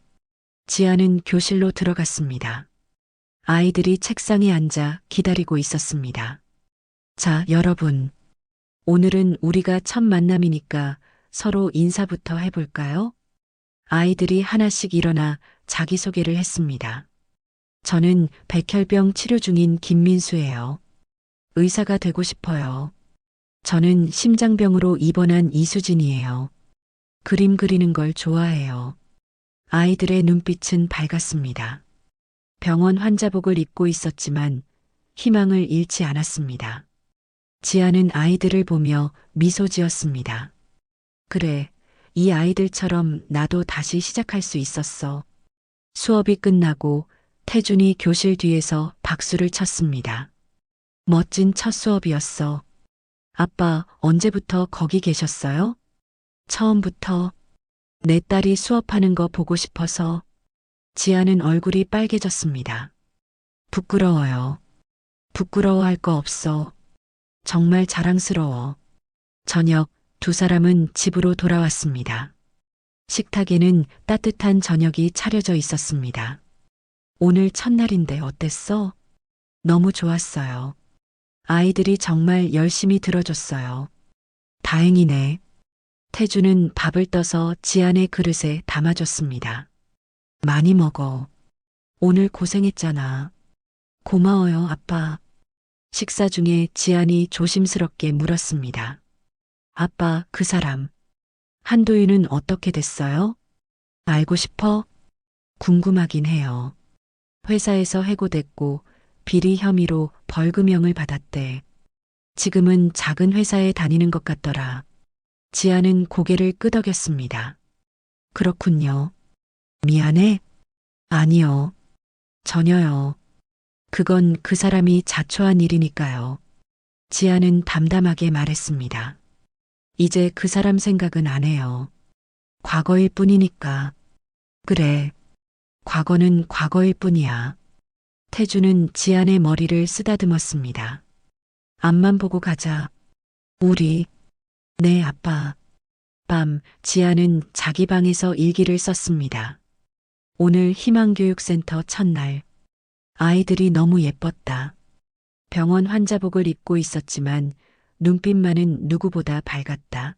지아는 교실로 들어갔습니다. 아이들이 책상에 앉아 기다리고 있었습니다. 자, 여러분. 오늘은 우리가 첫 만남이니까 서로 인사부터 해볼까요? 아이들이 하나씩 일어나 자기소개를 했습니다. 저는 백혈병 치료 중인 김민수예요. 의사가 되고 싶어요. 저는 심장병으로 입원한 이수진이에요. 그림 그리는 걸 좋아해요. 아이들의 눈빛은 밝았습니다. 병원 환자복을 입고 있었지만 희망을 잃지 않았습니다. 지아는 아이들을 보며 미소 지었습니다. 그래, 이 아이들처럼 나도 다시 시작할 수 있었어. 수업이 끝나고 태준이 교실 뒤에서 박수를 쳤습니다. 멋진 첫 수업이었어. 아빠, 언제부터 거기 계셨어요? 처음부터. 내 딸이 수업하는 거 보고 싶어서. 지아는 얼굴이 빨개졌습니다. 부끄러워요. 부끄러워할 거 없어. 정말 자랑스러워. 저녁, 두 사람은 집으로 돌아왔습니다. 식탁에는 따뜻한 저녁이 차려져 있었습니다. 오늘 첫날인데 어땠어? 너무 좋았어요. 아이들이 정말 열심히 들어줬어요. 다행이네. 태주는 밥을 떠서 지안의 그릇에 담아줬습니다. 많이 먹어. 오늘 고생했잖아. 고마워요, 아빠. 식사 중에 지안이 조심스럽게 물었습니다. 아빠, 그 사람. 한도윤은 어떻게 됐어요? 알고 싶어? 궁금하긴 해요. 회사에서 해고됐고 비리 혐의로 벌금형을 받았대. 지금은 작은 회사에 다니는 것 같더라. 지아는 고개를 끄덕였습니다. 그렇군요. 미안해? 아니요. 전혀요. 그건 그 사람이 자초한 일이니까요. 지아는 담담하게 말했습니다. 이제 그 사람 생각은 안 해요. 과거일 뿐이니까. 그래. 과거는 과거일 뿐이야. 태주는 지안의 머리를 쓰다듬었습니다. 앞만 보고 가자. 우리. 네, 아빠. 밤, 지아는 자기 방에서 일기를 썼습니다. 오늘 희망교육센터 첫날. 아이들이 너무 예뻤다. 병원 환자복을 입고 있었지만 눈빛만은 누구보다 밝았다.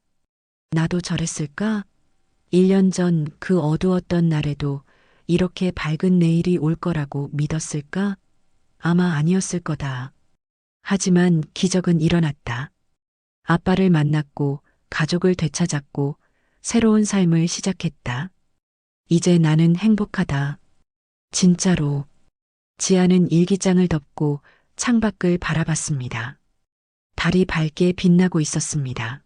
나도 저랬을까? 1년 전 그 어두웠던 날에도 이렇게 밝은 내일이 올 거라고 믿었을까? 아마 아니었을 거다. 하지만 기적은 일어났다. 아빠를 만났고 가족을 되찾았고 새로운 삶을 시작했다. 이제 나는 행복하다. 진짜로. 지아는 일기장을 덮고 창밖을 바라봤습니다. 달이 밝게 빛나고 있었습니다.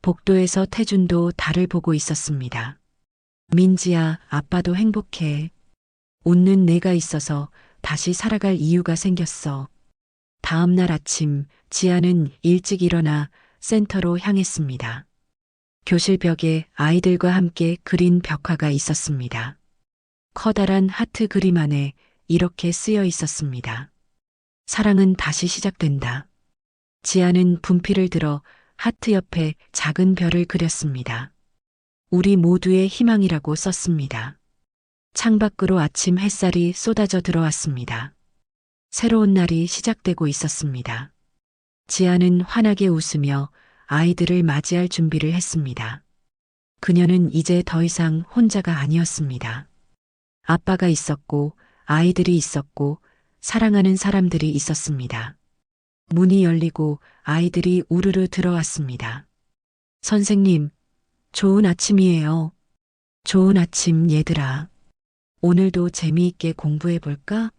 복도에서 태준도 달을 보고 있었습니다. 민지야, 아빠도 행복해. 웃는 내가 있어서 다시 살아갈 이유가 생겼어. 다음 날 아침 지아는 일찍 일어나 센터로 향했습니다. 교실 벽에 아이들과 함께 그린 벽화가 있었습니다. 커다란 하트 그림 안에 이렇게 쓰여 있었습니다. 사랑은 다시 시작된다. 지아는 분필을 들어 하트 옆에 작은 별을 그렸습니다. 우리 모두의 희망이라고 썼습니다. 창밖으로 아침 햇살이 쏟아져 들어왔습니다. 새로운 날이 시작되고 있었습니다. 지아는 환하게 웃으며 아이들을 맞이할 준비를 했습니다. 그녀는 이제 더 이상 혼자가 아니었습니다. 아빠가 있었고, 아이들이 있었고, 사랑하는 사람들이 있었습니다. 문이 열리고 아이들이 우르르 들어왔습니다. 선생님, 좋은 아침이에요. 좋은 아침, 얘들아. 오늘도 재미있게 공부해 볼까?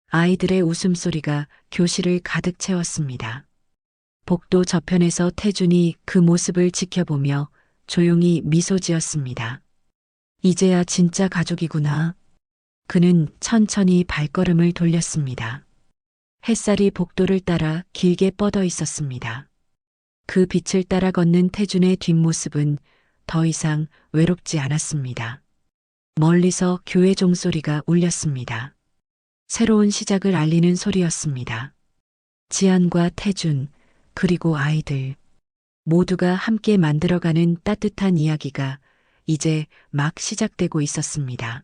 아이들의 웃음소리가 교실을 가득 채웠습니다. 복도 저편에서 태준이 그 모습을 지켜보며 조용히 미소 지었습니다. 이제야 진짜 가족이구나. 그는 천천히 발걸음을 돌렸습니다. 햇살이 복도를 따라 길게 뻗어 있었습니다. 그 빛을 따라 걷는 태준의 뒷모습은 더 이상 외롭지 않았습니다. 멀리서 교회 종소리가 울렸습니다. 새로운 시작을 알리는 소리였습니다. 지안과 태준, 그리고 아이들 모두가 함께 만들어가는 따뜻한 이야기가 이제 막 시작되고 있었습니다.